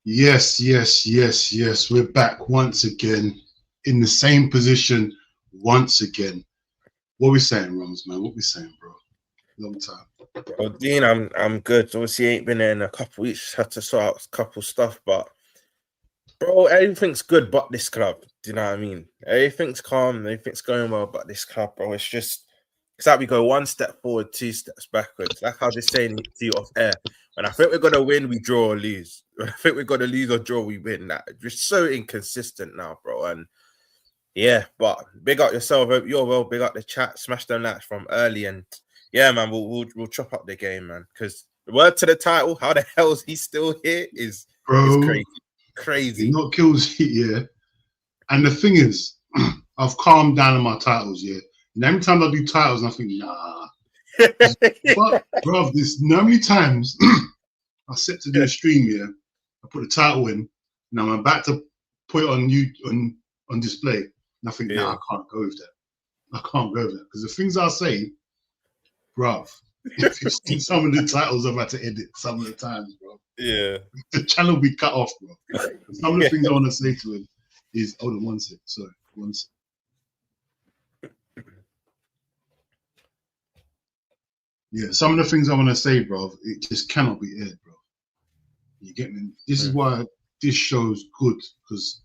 Yes. We're back once again in the same position once again. What we saying, Rums, man? What we saying, bro? Long time. Well, Dean, I'm good. Obviously, ain't been there in a couple weeks. Had to sort out a couple stuff, but bro, everything's good but this club. Do you know what I mean? Everything's calm, everything's going well, but this club, bro. It's like we go one step forward, two steps backwards. Like I was just saying to you off air. When I think we're gonna win, we draw or lose. When I think we're gonna lose or draw, we win. That we're so inconsistent now, bro. And yeah, but big up yourself. Hope you're well. Big up the chat. Smash them likes from early, and yeah, man, we'll chop up the game, man. Because the word to the title, how the hell is he still here? Is Bro, crazy, he crazy. not kills it, yeah. And the thing is, I've calmed down on my titles, yeah. And every time I do titles, I think, nah. But, bro, there's how many times I set to do a stream, yeah. I put the title in, and I'm about to put it on display. And I think, nah, Yeah. I can't go with that. I can't go with that. Because the things I say, bruv, if you've seen some of the titles I've had to edit some of the times, bro, Yeah. the channel will be cut off, bro. Some of the things I want to say to him is, hold on one sec, sorry, one sec. Yeah, some of the things I want to say, bro, it just cannot be aired, bro. You get me? This is why this show's good, because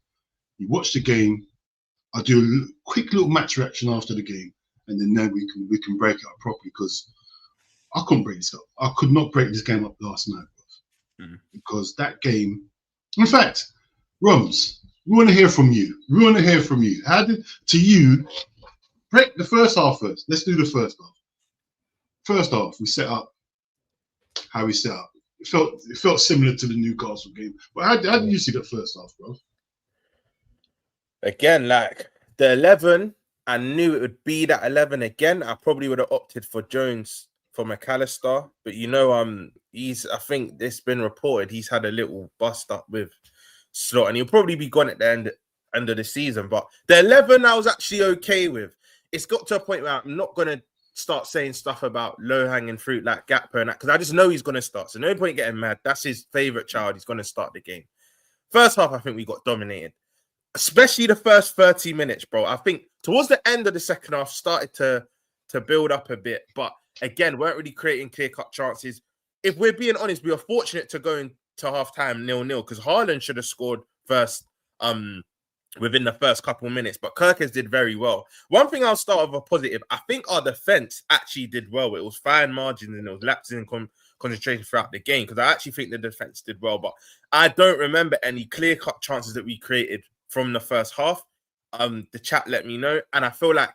you watch the game, I do a quick little match reaction after the game, and then we can break it up properly, because I couldn't break this up. I could not break this game up last night, bro. Because that game, in fact, Rums, we want to hear from you. We want to hear from you. How did, to you, break the first half first. Let's do the first half. First half, we set up how we set up. It felt similar to the Newcastle game. But how did you see that first half, bro? Again, like the 11, I knew it would be that 11 again. I probably would have opted for Jones for McAllister, but I think it's been reported he's had a little bust up with Slot, and he'll probably be gone at the end of the season. But the 11, I was actually okay with. It's got to a point where I'm not gonna start saying stuff about low hanging fruit like Gakpo and that, because I just know he's gonna start. So no point getting mad. That's his favorite child. He's gonna start the game. First half, I think we got dominated, especially the first 30 minutes, bro. I think towards the end of the second half started to build up a bit, but again, weren't really creating clear-cut chances. If we're being honest, we were fortunate to go into halftime 0-0, because Haaland should have scored first within the first couple of minutes, but Kirkes did very well. One thing I'll start with a positive, I think our defense actually did well. It was fine margins and it was lapses in concentration throughout the game, because I actually think the defense did well, but I don't remember any clear-cut chances that we created from the first half. The chat let me know, and I feel like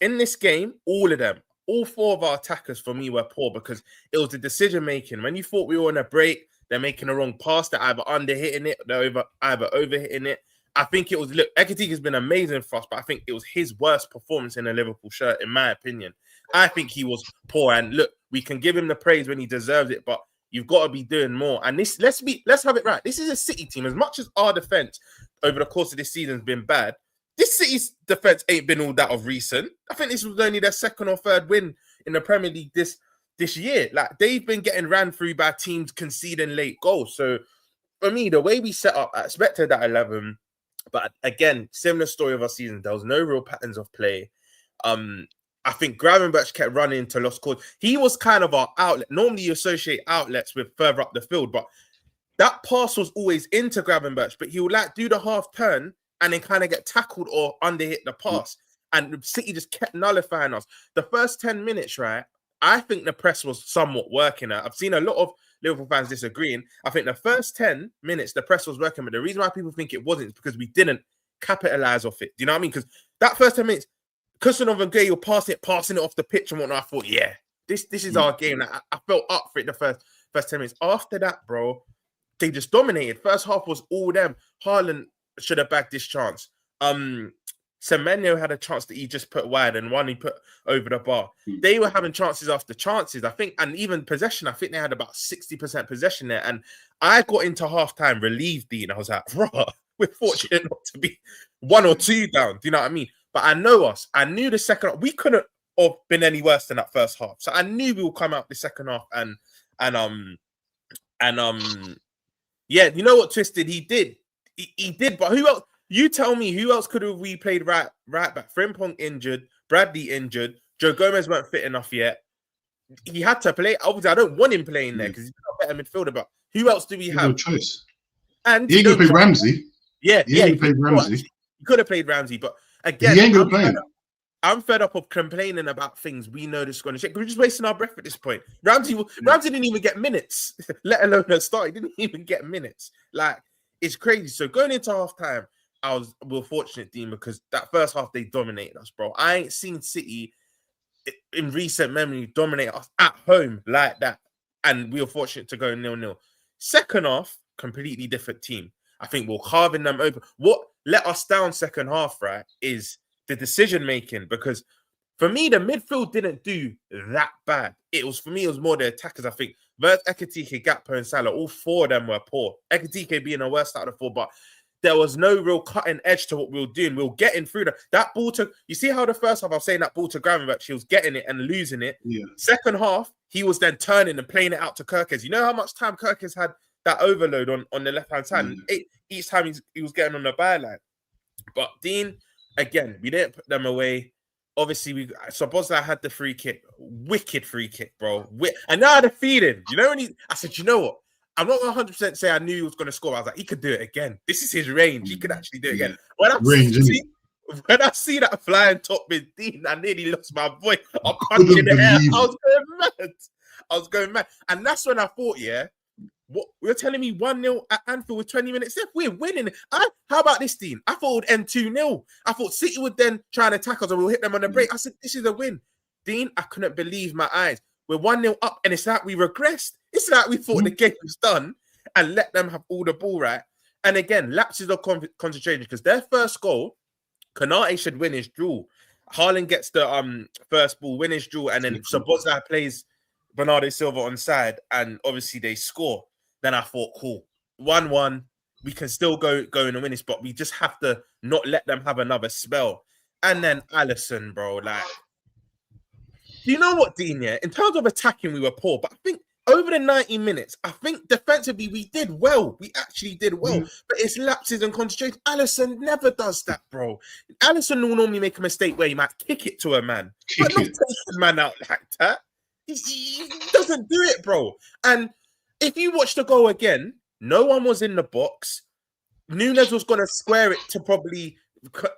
in this game, all four of our attackers for me were poor, because it was the decision making. When you thought we were on a break, they're making a wrong pass. They're either under-hitting it, they're either over-hitting it. I think it was, look, Ekitike has been amazing for us, but I think it was his worst performance in a Liverpool shirt, in my opinion. I think he was poor, and look, we can give him the praise when he deserves it, but you've got to be doing more. And let's have it right. This is a City team. As much as our defense over the course of this season has been bad, this City's defense ain't been all that of recent. I think this was only their second or third win in the Premier League this year. Like, they've been getting ran through by teams conceding late goals. So for me, the way we set up, I expected that 11. But again, similar story of our season. There was no real patterns of play. I think Gravenberch kept running into lost cause. He was kind of our outlet. Normally, you associate outlets with further up the field, but that pass was always into Gravenberch. But he would like do the half turn and then kind of get tackled or underhit the pass. And City just kept nullifying us. The first 10 minutes, right? I think the press was somewhat working. I've seen a lot of Liverpool fans disagreeing. I think the first 10 minutes, the press was working, but the reason why people think it wasn't is because we didn't capitalize off it. Do you know what I mean? Because that first 10 minutes, Kusanov and Gay were passing it off the pitch and whatnot. I thought, yeah, this is our game. Like, I felt up for it the first 10 minutes. After that, bro, they just dominated. First half was all them. Haaland should have bagged this chance. Semenyo had a chance that he just put wide and one he put over the bar. They were having chances after chances, I think, and even possession. I think they had about 60% possession there. And I got into halftime relieved, Dean. I was like, bro, we're fortunate not to be 1 or 2 down. Do you know what I mean? But I know us. I knew the second half, we couldn't have been any worse than that first half. So I knew we would come out the second half and Yeah, you know what Twisted? He did. He did, but who else? You tell me who else could have we played right back? Frimpong injured, Bradley injured, Joe Gomez weren't fit enough yet. He had to play. Obviously, I don't want him playing there because he's not a better midfielder. But who else do we have? No choice. And He ain't gonna play Ramsey. Yeah, he ain't gonna play Ramsey. He could have played Ramsey, but again, he ain't gonna play him. I'm fed up of complaining about things we know this is going to check. We're just wasting our breath at this point. Ramsey didn't even get minutes, let alone a start. He didn't even get minutes. Like, it's crazy. So going into halftime, we were fortunate, Dean, because that first half they dominated us, bro. I ain't seen City in recent memory dominate us at home like that, and we were fortunate to go 0-0. Second half, completely different team. I think we're carving them open. What let us down second half, right, is the decision making, because for me the midfield didn't do that bad. It was more the attackers. I think Vert, Ekitike, Gakpo, and Salah, all four of them were poor. Ekitike being the worst out of the four, but there was no real cutting edge to what we were doing. We were getting through that ball to. You see how the first half I was saying that ball to Gravenberch, she was getting it and losing it. Yeah. Second half, he was then turning and playing it out to Kirkes. You know how much time Kirkes had that overload on the left hand side. Each time he was getting on the byline. But Dean, again, we didn't put them away. Obviously, Szoboszlai had the free kick, wicked free kick, bro. And now I had a feeling, you know, I said, you know what? I'm not 100% say I knew he was going to score. I was like, he could do it again. This is his range. He could actually do it again. When I see that flying top with Dean, I nearly lost my voice. I'm punching the air. I was going mad. And that's when I thought, what you're telling me 1-0 at Anfield with 20 minutes left? We're winning. How about this, Dean? I thought it would end 2-0. I thought City would then try and attack us or we'll hit them on the break. I said, this is a win. Dean, I couldn't believe my eyes. We're 1-0 up, and it's like we regressed. It's like we thought the game was done and let them have all the ball, right? And again, lapses of concentration, because their first goal, Konate should win his duel. Haaland gets the first ball, win his duel, and then Szoboszlai plays Bernardo Silva on side, and obviously they score. Then I thought, cool, 1-1, we can still go in and win this, but we just have to not let them have another spell. And then Alisson, bro, like, do you know what, Dean? Yeah, in terms of attacking, we were poor, but I think over the 90 minutes, I think defensively we did well. We actually did well, but it's lapses and concentration. Alisson never does that, bro. Alisson will normally make a mistake where he might kick it to a man, but not take the man out like that. He doesn't do it, bro. And if you watch the goal again, no one was in the box. Nunes was going to square it to probably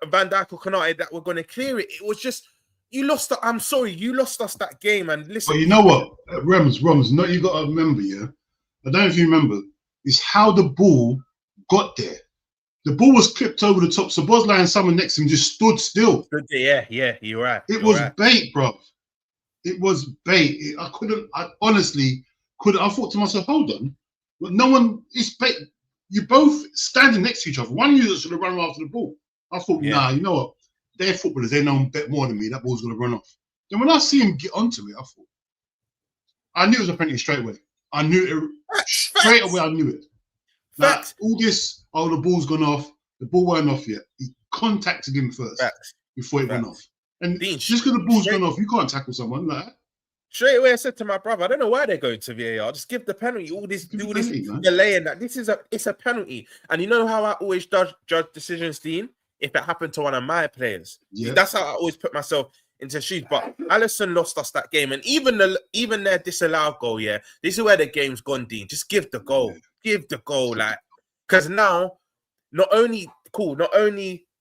Van Dijk or Konate that were going to clear it. It was just, you lost. I'm sorry, you lost us that game. And listen, but you know what, Rams, no, you got to remember, I don't know if you remember, is how the ball got there. The ball was clipped over the top. So Szoboszlai and someone next to him just stood still. Yeah, you're right. It was bait, bro. It was bait. I honestly couldn't. I thought to myself, hold on, but no one is bait. You're both standing next to each other. One user should have run after the ball. I thought, nah, you know what? They're footballers. They know bet more than me. That ball's going to run off. Then when I see him get onto it, I knew it was a penalty straight away. I knew it straight away. I knew it. Like, all this, the ball's gone off. The ball weren't off yet. He contacted him first before it went off. And just because the ball's gone off, you can't tackle someone like that. Straight away, I said to my brother, I don't know why they're going to VAR. Just give the penalty. All this delay and that. It's a penalty. And you know how I always judge decisions, Dean? If it happened to one of my players, that's how I always put myself into shoes. But Alisson lost us that game, and even their disallowed goal, this is where the game's gone, Dean. Just give the goal, like, because now, not only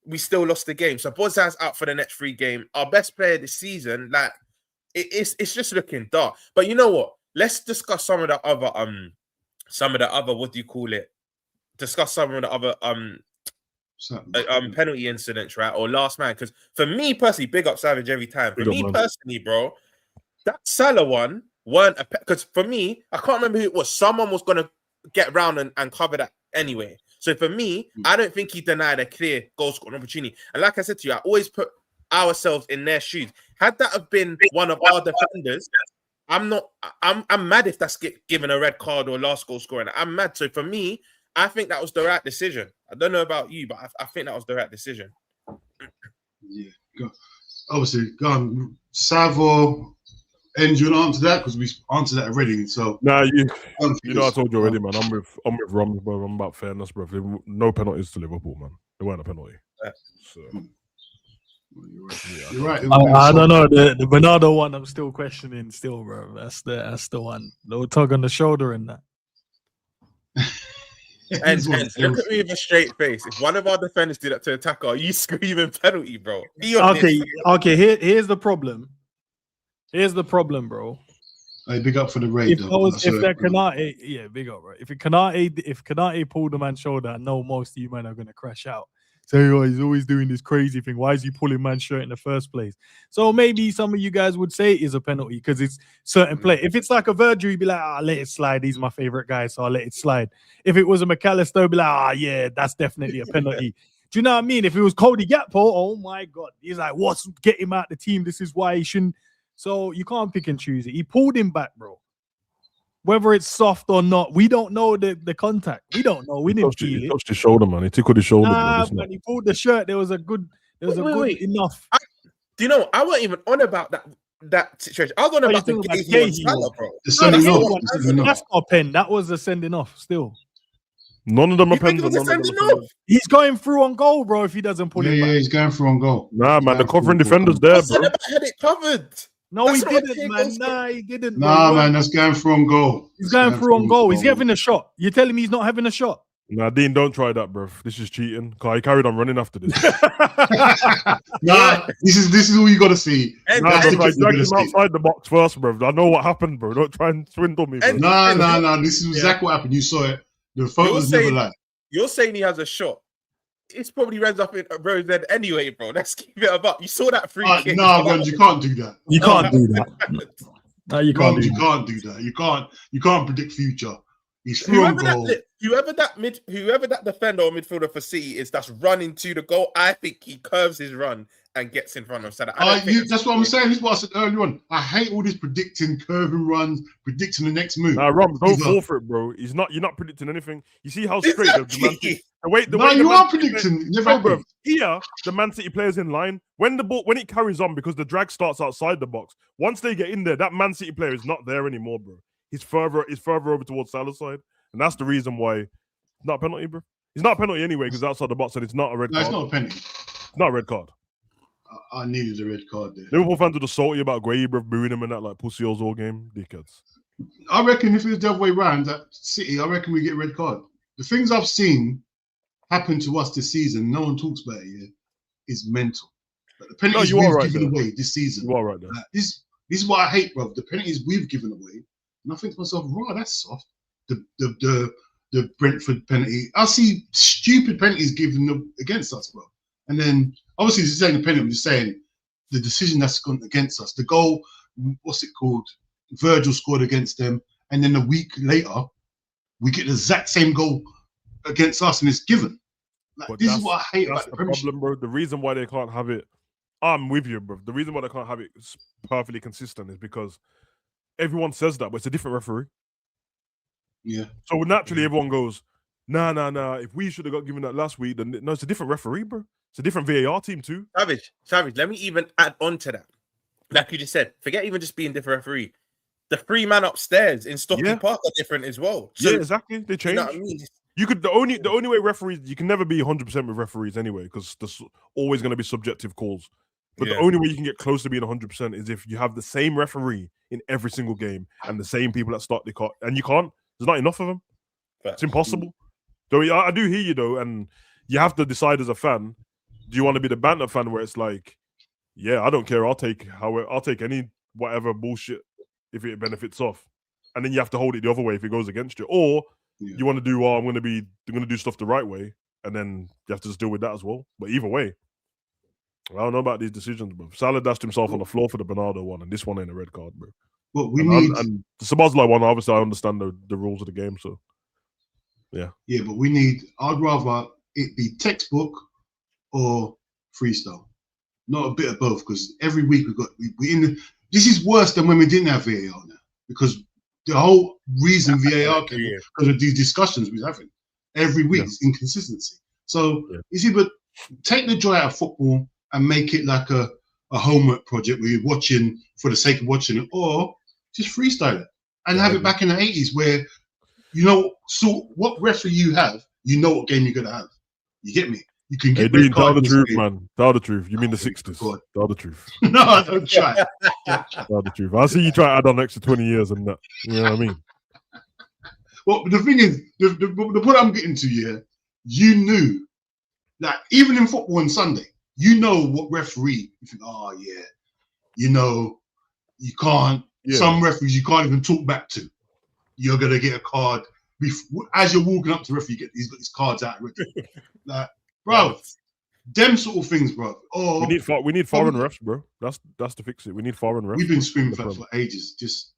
we still lost the game, so Szoboszlai's out for the next 3 games. Our best player this season, like, it's just looking dark. But you know what? Let's discuss some of the other what do you call it? Discuss some of the other penalty incidents, right? Or last man. Because for me personally, big up Savage every time. For me personally, bro, that Salah one weren't because for me, I can't remember who it was. Someone was gonna get round and cover that anyway. So for me, I don't think he denied a clear goal scoring opportunity. And like I said to you, I always put ourselves in their shoes. Had that have been one of our defenders, I'm mad if that's given a red card or last goal scoring. I'm mad. So for me, I think that was the right decision. I don't know about you, but I think that was the right decision. Yeah, obviously, Savo, And you want to answer that because we answered that already. So nah, you know, I told you already, man. I'm with Rom, bro. I'm about fairness, bro. No penalties to Liverpool, man. There weren't a penalty. So you're right. I don't know the Bernardo one. I'm still questioning, still, bro. That's the one. No tug on the shoulder and that. And look at me with a straight face. If one of our defenders did that to attacker, are you screaming penalty, bro? Okay. Here's the problem. Here's the problem, bro. Hey, big up for the raid. If that Kanate, yeah, big up, bro. If Kanate pulled the man's shoulder, I know most of you men are gonna crash out. So he's always doing this crazy thing. Why is he pulling man's shirt in the first place? So maybe some of you guys would say it is a penalty because it's certain play. If it's like a Virgil, you'd be like, I'll let it slide. He's my favorite guy, so I'll let it slide. If it was a McAllister, you'd be like, yeah, that's definitely a penalty. Do you know what I mean? If it was Cody Gakpo, oh my God. He's like, what's get him out the team? This is why he shouldn't. So you can't pick and choose it. He pulled him back, bro. Whether it's soft or not, we don't know the contact. We don't know. We didn't feel it. He touched his shoulder, man. He tickled his shoulder. Nah, man, he pulled the shirt. There was a good enough. Do you know? I wasn't even on about that situation. I was on about the Gay, bro. That's not a pen. That was a sending off. Still, none of them are pens. He's going through on goal, bro. If he doesn't pull it back, yeah, he's going through on goal. Nah, man, the covering defender's there, bro. I had it covered. No, he didn't, man. Nah, he didn't. Nah, man, that's going through on goal. He's going through on goal. He's having a shot. You're telling me he's not having a shot? Nah, Dean, don't try that, bro. This is cheating. Cause he carried on running after this. Nah, this is all you gotta see. Nah, bro, I dragged him outside the box first, bro. I know what happened, bro. Don't try and swindle me, bro. Nah. This is exactly what happened. You saw it. The photos never lie. You're saying he has a shot. It's probably runs up in Rose End anyway, bro. Let's keep it up. You saw that free kick. No, man, you can't do that. You can't do that. No, you can't do that. You can't predict future. He's through on goal. Whoever that defender or midfielder for City is that's running to the goal, I think he curves his run and gets in front of Salah. That's what I'm saying. This is what I said earlier on. I hate all this predicting curving runs, predicting the next move. Nah, Rom, don't fall for it, bro. You're not predicting anything. You see how straight you are predicting. Bro, here, the Man City players in line. When it carries on, because the drag starts outside the box. Once they get in there, that Man City player is not there anymore, bro. He's further over towards Salah's side, and that's the reason why it's not a penalty, bro. It's not a penalty anyway because outside the box, and it's not a red card. It's not a penalty. It's not a red card. I needed a red card there. Liverpool fans are just salty about Gueye, bro, booing him in that like pussy all game, dickheads. I reckon if it was the other way around at City, I reckon we get a red card. The things I've seen happen to us this season, no one talks about it yet, is mental. But the penalties we've given away this season. You are right there. This is what I hate, bro. The penalties we've given away. And I think to myself, right, that's soft. The Brentford penalty. I see stupid penalties given against us, bro. And then obviously this isn't a penalty, I'm just saying the decision that's gone against us. The goal, what's it called? Virgil scored against them, and then a week later, we get the exact same goal against us, and it's given. Like, this is what I hate about the problem, bro. The reason why they can't have it, I'm with you, bro. The reason why they can't have it perfectly consistent is because everyone says that, but it's a different referee. Yeah. So naturally, everyone goes, nah. If we should have got given that last week, then no, it's a different referee, bro. It's a different VAR team too. Savage. Let me even add on to that. Like you just said, forget even just being different referee. The 3 man upstairs in Stockley Park are different as well. So, yeah, exactly. They change. You know what I mean? You could the only way referees, you can never be 100% with referees anyway, because there's always going to be subjective calls. But the only way you can get close to being 100% is if you have the same referee in every single game and the same people that start the car, and you can't. There's not enough of them. It's impossible. So I do hear you though, and you have to decide as a fan. Do you want to be the banter fan where it's like, yeah, I don't care. I'll take any whatever bullshit if it benefits off, and then you have to hold it the other way if it goes against you, or you want to do I'm going to do stuff the right way, and then you have to just deal with that as well. But either way, I don't know about these decisions, bro. Salah dashed himself on the floor for the Bernardo one, and this one ain't a red card, bro. But need the Sabazlai one. Obviously, I understand the rules of the game, so yeah. Yeah, but I'd rather it be textbook or freestyle, not a bit of both. Because every week this is worse than when we didn't have VAR now, because the whole reason VAR came because of these discussions we're having every week is inconsistency. So it's either take the joy out of football and make it like a a homework project where you're watching for the sake of watching it, or just freestyle it and have it back in the 80s where so what referee you have, you know what game you're gonna have. You get me? You can get red Tell card the in this truth, game. man. Tell the truth. You mean the 60s? God. Tell the truth. No, don't try. Tell the truth. I see you try to add on an extra 20 years and that. You know what I mean? Well, the thing is, the point I'm getting to here, you knew that even in football on Sunday, you know what referee. You think, oh yeah, you can't. Yeah. Some referees you can't even talk back to. You're gonna get a card as you're walking up to the referee. He's got his cards out ready. Like, bro, them sort of things, bro. Oh, we need foreign refs, bro. That's to fix it. We need foreign refs. We've been screaming for ages. Just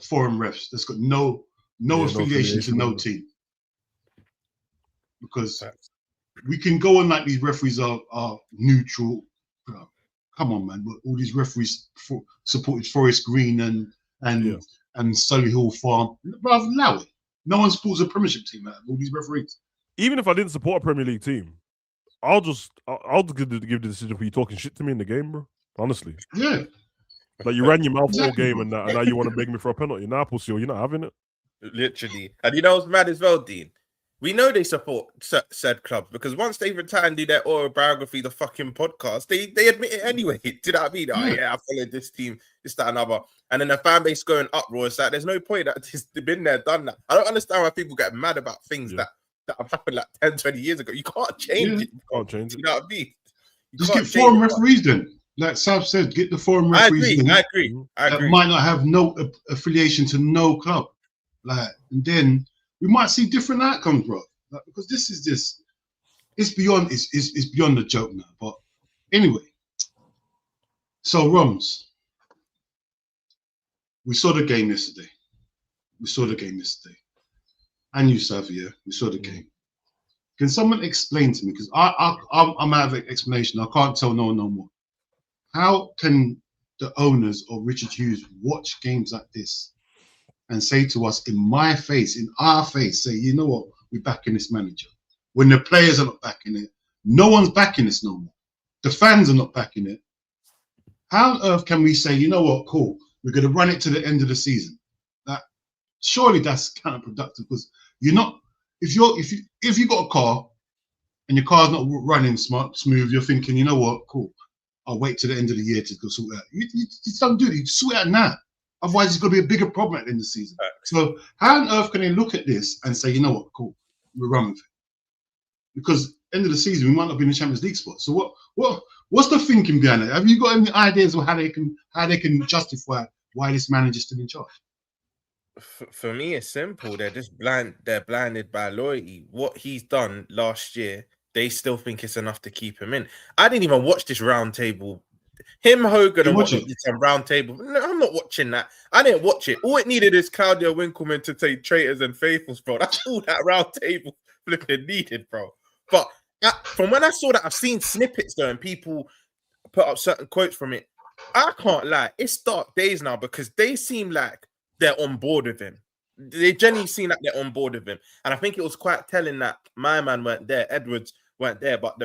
foreign refs. That's got no affiliation to no team. Because we can go on like these referees are neutral. Bro, come on, man. But all these referees supported Forest Green and Solihull Farm. Bro, allow it. No one supports a Premiership team out of all these referees. Even if I didn't support a Premier League team, I'll just give the decision for you talking shit to me in the game, bro. Honestly. Yeah. Like you ran your mouth all game bro. and now you want to beg me for a penalty. Nah, pussy, you're not having it. Literally. And you know what's mad as well, Dean? We know they support said clubs because once they retire and do their autobiography, the fucking podcast, they admit it anyway. Do you know what I mean? Oh, yeah, I followed this team, this, that, another. And then the fan base going uproar. It's like, there's no point that they've been there, done that. I don't understand why people get mad about things that have happened like 10, 20 years ago. You can't change it. You can't change it. You know what I mean? Just get foreign referees then. Like Sav said, get the foreign referees. I agree. That might not have no affiliation to no club. Like, and then we might see different outcomes, bro. Like, because it's beyond the joke now. But anyway, so Roms, we saw the game yesterday. And you, Savia, we saw the game. Can someone explain to me? Because I'm out of explanation. I can't tell no one no more. How can the owners of Richard Hughes watch games like this and say to us in our face, say, you know what, we're backing this manager. When the players are not backing it, no one's backing this no more. The fans are not backing it. How on earth can we say, you know what, cool, we're going to run it to the end of the season? Surely that's counterproductive because you're not. If you got a car and your car's not running smooth, you're thinking, you know what, cool, I'll wait to the end of the year to go sort it out. You just don't do it. You sort it out now. Otherwise, it's going to be a bigger problem at the end of the season. So how on earth can they look at this and say, you know what, cool, we're running with it? Because end of the season, we might not be in the Champions League spot. So what's the thinking behind it? Have you got any ideas of how they can justify why this manager's still in charge? For me, it's simple. They're just they're blinded by loyalty. What he's done last year, they still think it's enough to keep him in. I didn't even watch this round table. Him, Hogan, and whatnot did some round table. No, I'm not watching that. I didn't watch it. All it needed is Claudio Winkleman to say traitors and faithfuls, bro. That's all that round table flipping needed, bro. But from when I saw that, I've seen snippets though, and people put up certain quotes from it. I can't lie. It's dark days now because they seem like they're on board with him. They genuinely seem like they're on board with him. And I think it was quite telling that my man weren't there, Edwards weren't there, but the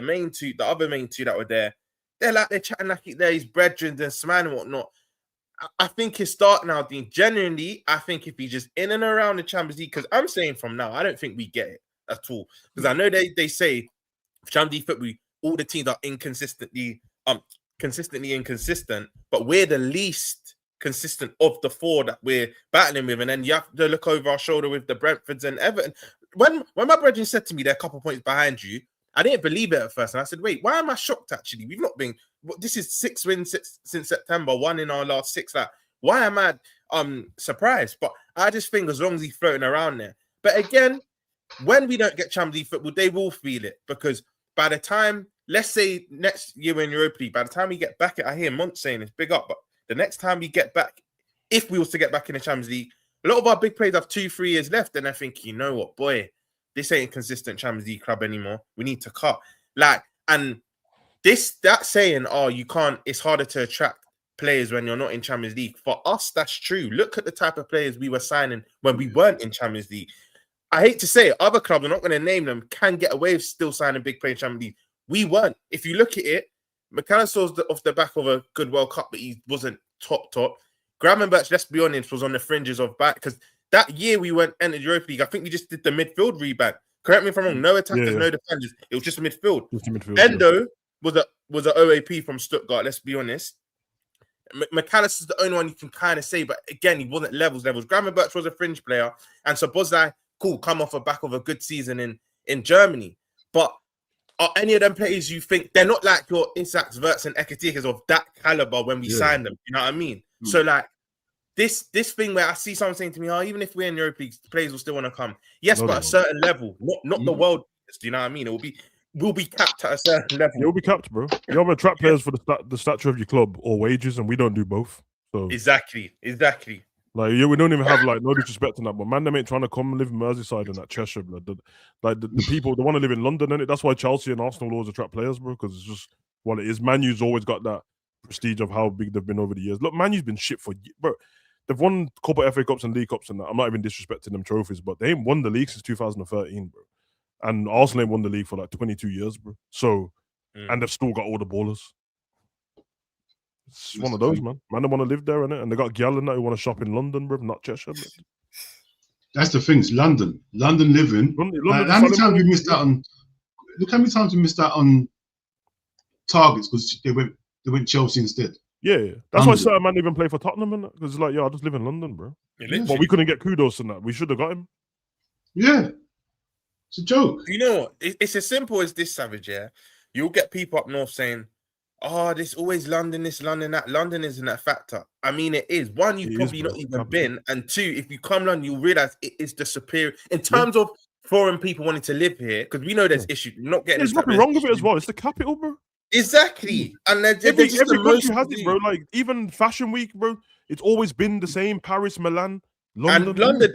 other main two that were there, they're chatting like they're his brethren and smiling and whatnot. I think it's dark now, Dean. Genuinely, I think if he's just in and around the Champions League, because I'm saying from now, I don't think we get it at all. Because I know they say Champions League football, all the teams are consistently inconsistent, but we're the least consistent of the four that we're battling with. And then you have to look over our shoulder with the Brentfords and Everton. When my brethren said to me they're a couple points behind you, I didn't believe it at first. And I said, wait, why am I shocked actually? We've not been, this is 6 wins since September, 1 in our last 6. Like, why am I surprised? But I just think as long as he's floating around there. But again, when we don't get Champions League football, they will feel it. Because by the time, let's say next year in Europa League, by the time we get back, I hear Mont saying it's big up, but the next time we get back, if we was to get back in the Champions League, a lot of our big players have 2-3 years left. And I think, you know what, boy, this ain't a consistent Champions League club anymore. We need to cut. Like, and that saying, oh, you can't, it's harder to attract players when you're not in Champions League. For us, that's true. Look at the type of players we were signing when we weren't in Champions League. I hate to say it, other clubs, I'm not going to name them, can get away with still signing big players in Champions League. We weren't. If you look at it, McAllister's off the back of a good World Cup, but he wasn't top. Gravenberch, let's be honest, was on the fringes of back because that year we entered Europa League. I think we just did the midfield rebound. Correct me if I'm wrong. No attackers, no defenders. It was just midfield. Endo was an OAP from Stuttgart. Let's be honest. McAllister's the only one you can kind of say, but again, he wasn't levels. Gravenberch was a fringe player, and Szoboszlai, cool, come off the back of a good season in Germany. But are any of them players you think they're not like your Isaks, Wirtz, and Ekatikas of that caliber when we signed them? You know what I mean? So like this thing where I see someone saying to me, "Oh, even if we're in Europa League, players will still want to come." Yes, but at a certain level, not the world. Do you know what I mean? We'll be capped at a certain level. You'll be capped, bro. You either attract players for the stature of your club or wages, and we don't do both. So exactly. Like, we don't even have, like, no disrespect in that, but man, them ain't trying to come and live in Merseyside and that Cheshire, blood. The people, they want to live in London, and that's why Chelsea and Arsenal always attract players, bro, because it's just what it is. Man U's always got that prestige of how big they've been over the years. Look, Man U's been shit for, bro. They've won a couple of FA Cups and League Cups and that. I'm not even disrespecting them trophies, but they ain't won the league since 2013, bro. And Arsenal ain't won the league for like 22 years, bro. So, and they've still got all the ballers. It's one of those, man. Man, they want to live there, innit? And they got gal in that who want to shop in London, bro, not Cheshire. Bro. That's the thing. It's London living. London how many times we missed out on? Look how many times we missed out on targets because they went Chelsea instead. Yeah. That's why certain man even play for Tottenham, innit? Because it's like, I just live in London, bro. But we couldn't get kudos in that. We should have got him. Yeah. It's a joke. You know what? It's as simple as this, Savage, yeah? You'll get people up north saying, "Oh, this always London, this London, that." London isn't that factor. I mean, it is. One, you've probably not even been. And two, if you come London, you'll realize it is the superior. In terms of foreign people wanting to live here, because we know there's issues. Not getting there's nothing wrong with it as well. It's the capital, bro. Exactly. And every country has it, bro. Like, even Fashion Week, bro, it's always been the same. Paris, Milan. London, and London,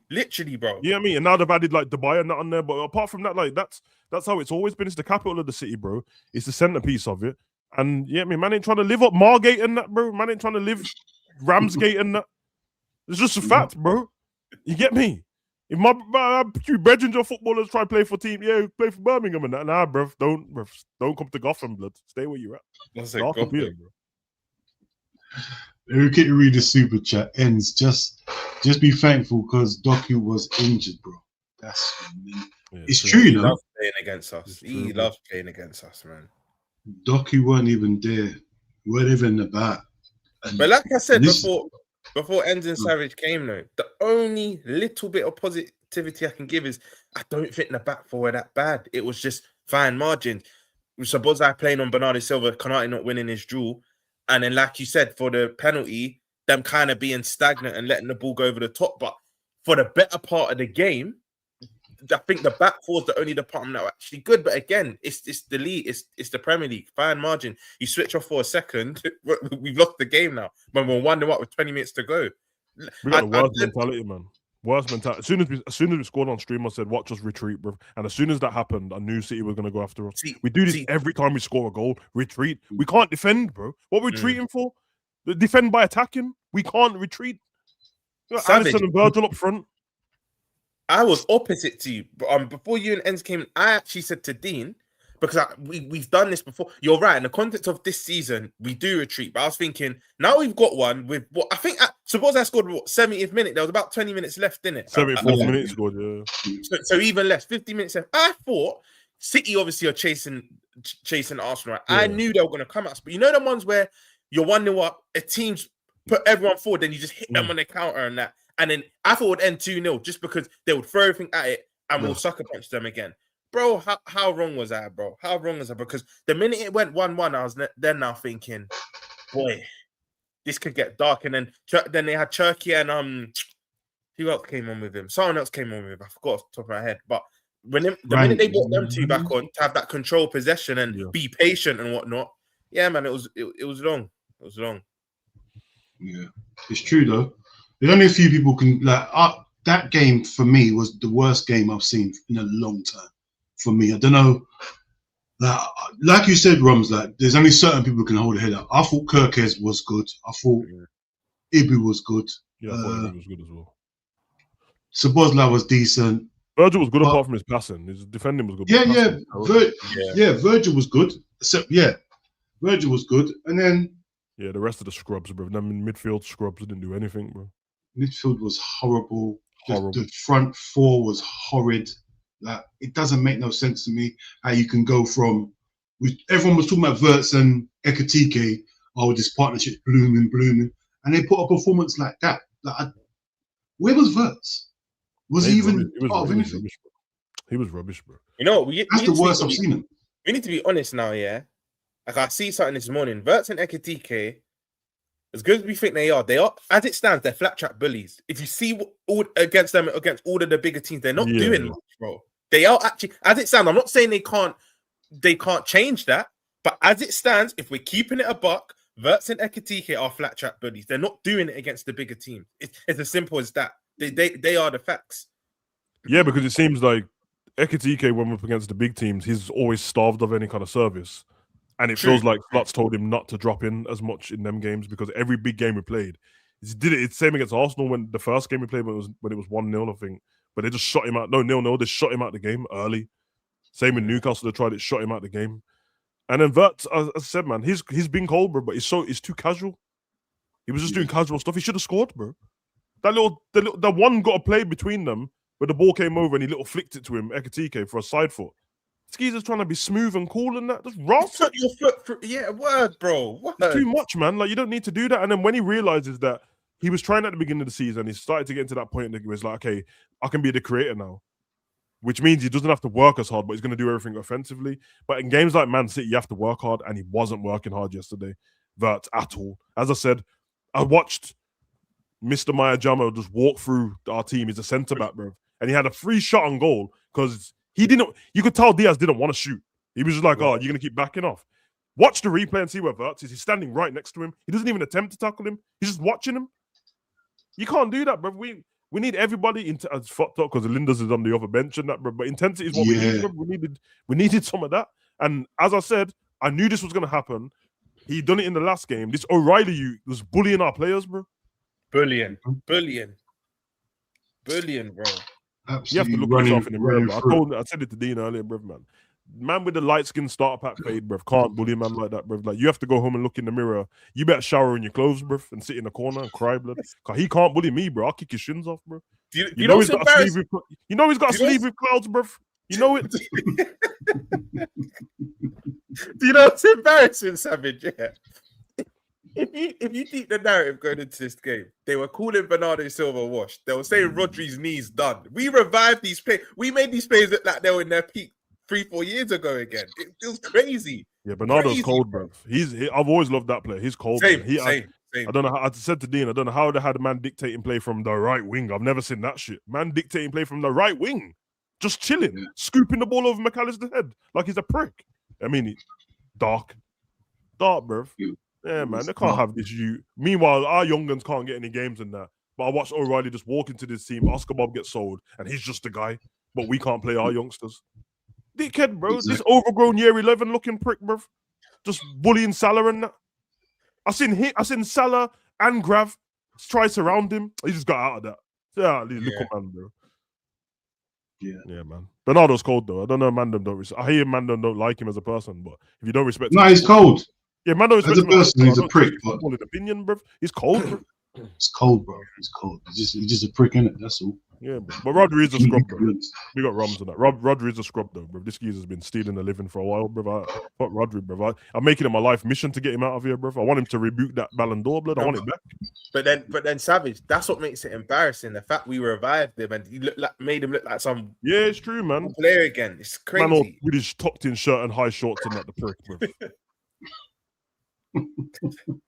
literally, bro. Yeah, I mean, and now they've added like Dubai and that on there. But apart from that, like that's how it's always been. It's the capital of the city, bro. It's the centerpiece of it. And yeah, I mean, man ain't trying to live up Margate and that, bro. Man ain't trying to live Ramsgate and that. It's just a fact, bro. You get me? If my brethren your footballers try to play for team, play for Birmingham and that. Nah, bro, don't come to Gotham, blood. Stay where you're at. That's it, bro. Let me get you read the super chat. Ends just be thankful because Doku was injured, bro. It's true, you know. He loves playing against us. He loves playing against us, man. Doku weren't even there. We weren't even about. But like I said before Ends and Savage came, though, the only little bit of positivity I can give is I don't think the back four were that bad. It was just fine margins. Szoboszlai playing on Bernardo Silva, Konate not winning his duel. And then, like you said, for the penalty, them kind of being stagnant and letting the ball go over the top. But for the better part of the game, I think the back four is the only department that are actually good. But again, it's the league, it's the Premier League, fine margin. You switch off for a second, we've lost the game now. When we're 1-0 with 20 minutes to go. We got the worst mentality, man. Worst mentality. As soon as we scored on stream, I said, "Watch us retreat, bro." And as soon as that happened, I knew City was going to go after us. We do this every time we score a goal. Retreat. We can't defend, bro. What we're retreating for? Defend by attacking. We can't retreat. Alisson and Virgil up front. I was opposite to you. Before you and Ends came, I actually said to Dean, because we've done this before. You're right. In the context of this season, we do retreat. But I was thinking, now we've got one with what I think. Suppose I scored 70th minute. There was about 20 minutes left, didn't it? 74th minute scored, yeah. So even less, 50 minutes left. I thought City obviously are chasing Arsenal. Right? Yeah. I knew they were going to come at us. But you know the ones where you're 1-0 up, a team's put everyone forward, then you just hit them on the counter and that. And then I thought it would end 2-0 just because they would throw everything at it and we'll sucker punch them again. Bro, how wrong was that, bro? How wrong was that? Because the minute it went 1-1, I was then now thinking, boy, this could get dark. And then they had Turkey and who else came on with him? Someone else came on with him. I forgot off the top of my head. But the minute they brought them two back on to have that control possession and be patient and whatnot, yeah, man, it was long. It was long. Yeah, it's true though. There's only a few people can that game for me was the worst game I've seen in a long time. For me, I don't know. Like you said, Rums, there's only certain people who can hold a head up. I thought Kirkes was good. I thought Ibu was good. Yeah, I thought Ibu was good as well. Szoboszlai was decent. Virgil was good apart from his passing. His defending was good. Virgil was good. Except, Virgil was good, and then Yeah, the rest of the scrubs, bro. Them in midfield scrubs didn't do anything, bro. midfield was horrible. Horrible. The front four was horrid. Like, it doesn't make no sense to me how you can go from. Everyone was talking about Wirtz and Ekatike. Oh, this partnership blooming, and they put a performance like that. Where was Wirtz? Was he even part of anything? Rubbish, bro. He was rubbish, bro. You know, That's the worst I've seen him. We need to be honest now, yeah. Like, I see something this morning. Wirtz and Ekatike, as good as we think they are, as it stands, they're flat track bullies. If you see against all of the bigger teams, they're not doing much, bro. They are actually, as it stands. I'm not saying they can't change that, but as it stands, if we're keeping it a buck, Wirtz and Ekatike are flat track bullies. They're not doing it against the bigger team. It's as simple as that. They are the facts. Yeah, because it seems like Ekatike, when we're up against the big teams, he's always starved of any kind of service. And it feels like Slot's told him not to drop in as much in them games, because every big game we played, he did it. It's the same against Arsenal when the first game we played when it was 1-0, I think. But they just shot him out. No, 0-0. They shot him out the game early. Same with Newcastle. They tried it, shot him out the game. And then Wirtz, as I said, man, he's been cold, bro, but he's too casual. He was just doing casual stuff. He should have scored, bro. That one got a play between them where the ball came over and he little flicked it to him, Ekatike, for a side foot. Skeezer's trying to be smooth and cool and that. Just rough. Your foot through, word, bro. Word. It's too much, man. Like, you don't need to do that. And then when he realizes that he was trying at the beginning of the season, he started to get to that point that he was like, okay, I can be the creator now. Which means he doesn't have to work as hard, but he's going to do everything offensively. But in games like Man City, you have to work hard, and he wasn't working hard yesterday. Wirtz at all. As I said, I watched Mr. Maya Jamo just walk through our team. He's a centre-back, bro. And he had a free shot on goal because you could tell Diaz didn't want to shoot. He was just like, oh, you're going to keep backing off. Watch the replay and see where Wirtz is. He's standing right next to him. He doesn't even attempt to tackle him. He's just watching him. You can't do that, bro. We need everybody as fucked up because Linda's is on the other bench and that, bro. But intensity is what we need, bro. We needed some of that. And as I said, I knew this was going to happen. He done it in the last game. This O'Reilly was bullying our players, bro. Bullying, bro. Absolutely, you have to look yourself in the mirror, bro. I said it to Dean earlier, bro, man. Man with the light skin starter pack fade, bro, can't bully a man like that, bro. Like, you have to go home and look in the mirror. You better shower in your clothes, bro, and sit in the corner and cry, blood. Cause he can't bully me, bro. I'll kick his shins off, bro. You know he's got a sleeve with, he's got a sleeve with clouds, bro. You know it. Do you know what's embarrassing, Savage? Yeah. If you think the narrative going into this game, they were calling Bernardo Silva washed. They were saying Rodri's knee's done. We revived these players. We made these players look like they were in their peak 3-4 years ago again. It was crazy. Yeah, Bernardo's cold, bro. I've always loved that player. He's cold. Same. I don't know how. I said to Dean, I don't know how they had a man dictating play from the right wing. I've never seen that shit. Man dictating play from the right wing, just chilling, scooping the ball over McAllister's head like he's a prick. I mean, dark, bro. Yeah, man, they can't have this. Meanwhile, our young guns can't get any games in that. But I watched O'Reilly just walk into this team. Oscar Bob gets sold, and he's just the guy. But we can't play our youngsters. Dickhead, bro. This overgrown year 11 looking prick, bro. Just bullying Salah and that. I seen Salah and Grav try to surround him. He just got out of that. Yeah, little man, bro. Yeah, man. Bernardo's cold though. I don't know. Mandem don't. I hear Mandem don't like him as a person, but if you don't respect, no, he's cold. Yeah, Mando is as a person. He's a prick. But an opinion, bro. He's cold, bro. It's cold, bro. He's cold. He's just a prick, innit? That's all. Yeah, but Rodri is a scrub, bro. We got Rums on that. Rodri is a scrub, though, bro. This geezer's been stealing a living for a while, bro. Fuck Rodri, bro. I'm making it my life mission to get him out of here, bro. I want him to rebuke that Ballon d'Or, blood. I want it back. But then, Savage. That's what makes it embarrassing. The fact we revived him and he made him look like some. Yeah, it's true, man. Player again. It's crazy. Man, all with his tucked-in shirt and high shorts and that the prick, bro.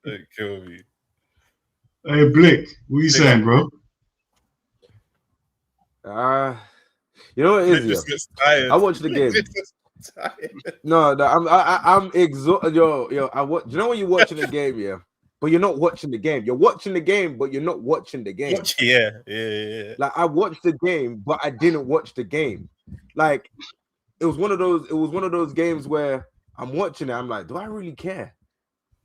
Don't kill me. Hey, Blick, what are you saying, bro? You know what it is? I watched the game. No, I'm exhausted. Yo, do you know when you're watching the game, yeah? But you're not watching the game. You're watching the game, but you're not watching the game. Yeah. Like, I watched the game, but I didn't watch the game. Like, it was one of those games where I'm watching it. I'm like, do I really care?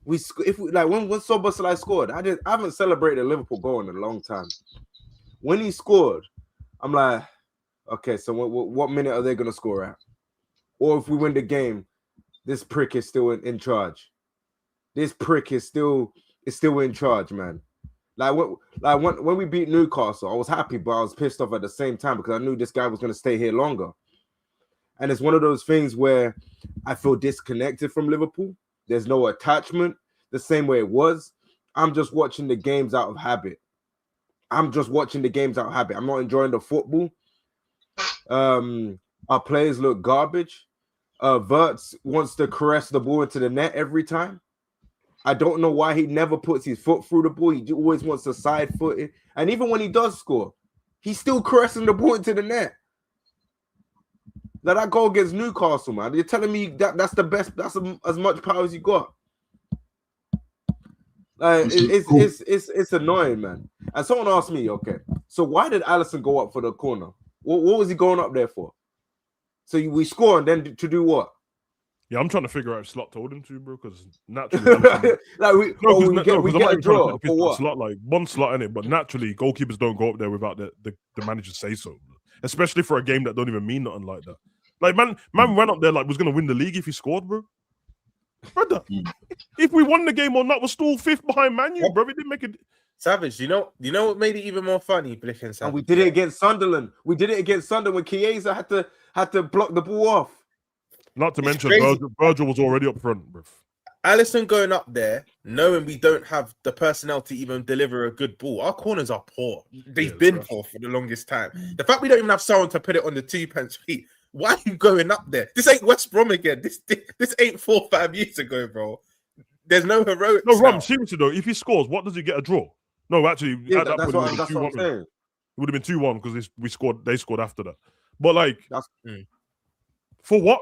When Szoboszlai scored, I haven't celebrated a Liverpool goal in a long time. When he scored, I'm like, okay, so what minute are they gonna score at? Or if we win the game, this prick is still in charge. this prick is still in charge, man. When we beat Newcastle, I was happy, but I was pissed off at the same time because I knew this guy was going to stay here longer. And it's one of those things where I feel disconnected from Liverpool. There's no attachment the same way it was. I'm just watching the games out of habit. I'm not enjoying the football. Our players look garbage. Wirtz wants to caress the ball into the net every time. I don't know why he never puts his foot through the ball. He always wants to side foot it. And even when he does score, he's still caressing the ball into the net. That goal against Newcastle, man. You're telling me that's the best, that's as much power as you got. Like, it's annoying, man. And someone asked me, okay, so why did Alisson go up for the corner? What was he going up there for? So we score and then to do what? Yeah, I'm trying to figure out if Slot told him to, bro, because naturally, we get a draw for what? Slot, like one slot in it, but naturally, goalkeepers don't go up there without the manager say so, bro. Especially for a game that don't even mean nothing like that. Like man went up there like was gonna win the league if he scored, bro. Brother, if we won the game or not, we're still 5th behind Man U, bro. It didn't make it. Savage, you know what made it even more funny, Blick and Savage? And we did it against Sunderland. We did it against Sunderland when Chiesa had to block the ball off. Not to mention Virgil was already up front, bro. Alisson going up there, knowing we don't have the personnel to even deliver a good ball. Our corners are poor. They've been poor for the longest time. The fact we don't even have someone to put it on the 2-pence feet. Why are you going up there? This ain't West Brom again. This ain't 4 or 5 years ago, bro. There's no heroics. No, Rom, seriously though, if he scores, what does he get a draw? No, actually, at that point, that's what I'm saying. It would have been 2-1 because they scored after that. But like, for what?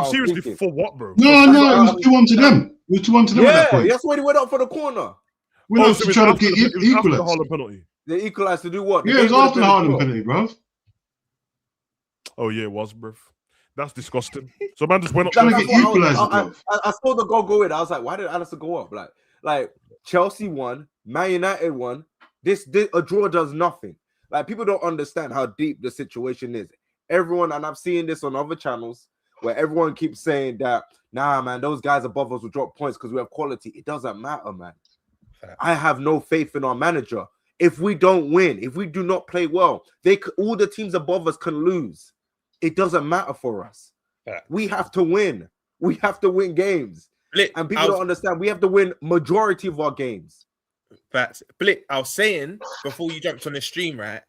Seriously, for what, bro? No, it was 2-1 to them. It was 2-1 to them at that point. That's why he went up for the corner. We're not trying to get equalised. The penalty. They equalised to do what? Yeah, it was after the Haaland penalty, bro. Oh yeah, it was, bro. That's disgusting. So man just went up. Trying to get equalised, bro. I saw the goal go in. I was like, why did Alisson go up? Like Chelsea won, Man United won. This a draw does nothing. Like people don't understand how deep the situation is. Everyone, and I've seen this on other channels where everyone keeps saying that, nah, man, those guys above us will drop points because we have quality. It doesn't matter, man. I have no faith in our manager. If we don't win, if we do not play well, all the teams above us can lose. It doesn't matter for us. We have to win. We have to win games. And people don't understand. We have to win majority of our games. Facts. Blick, I was saying before you jumped on the stream, right?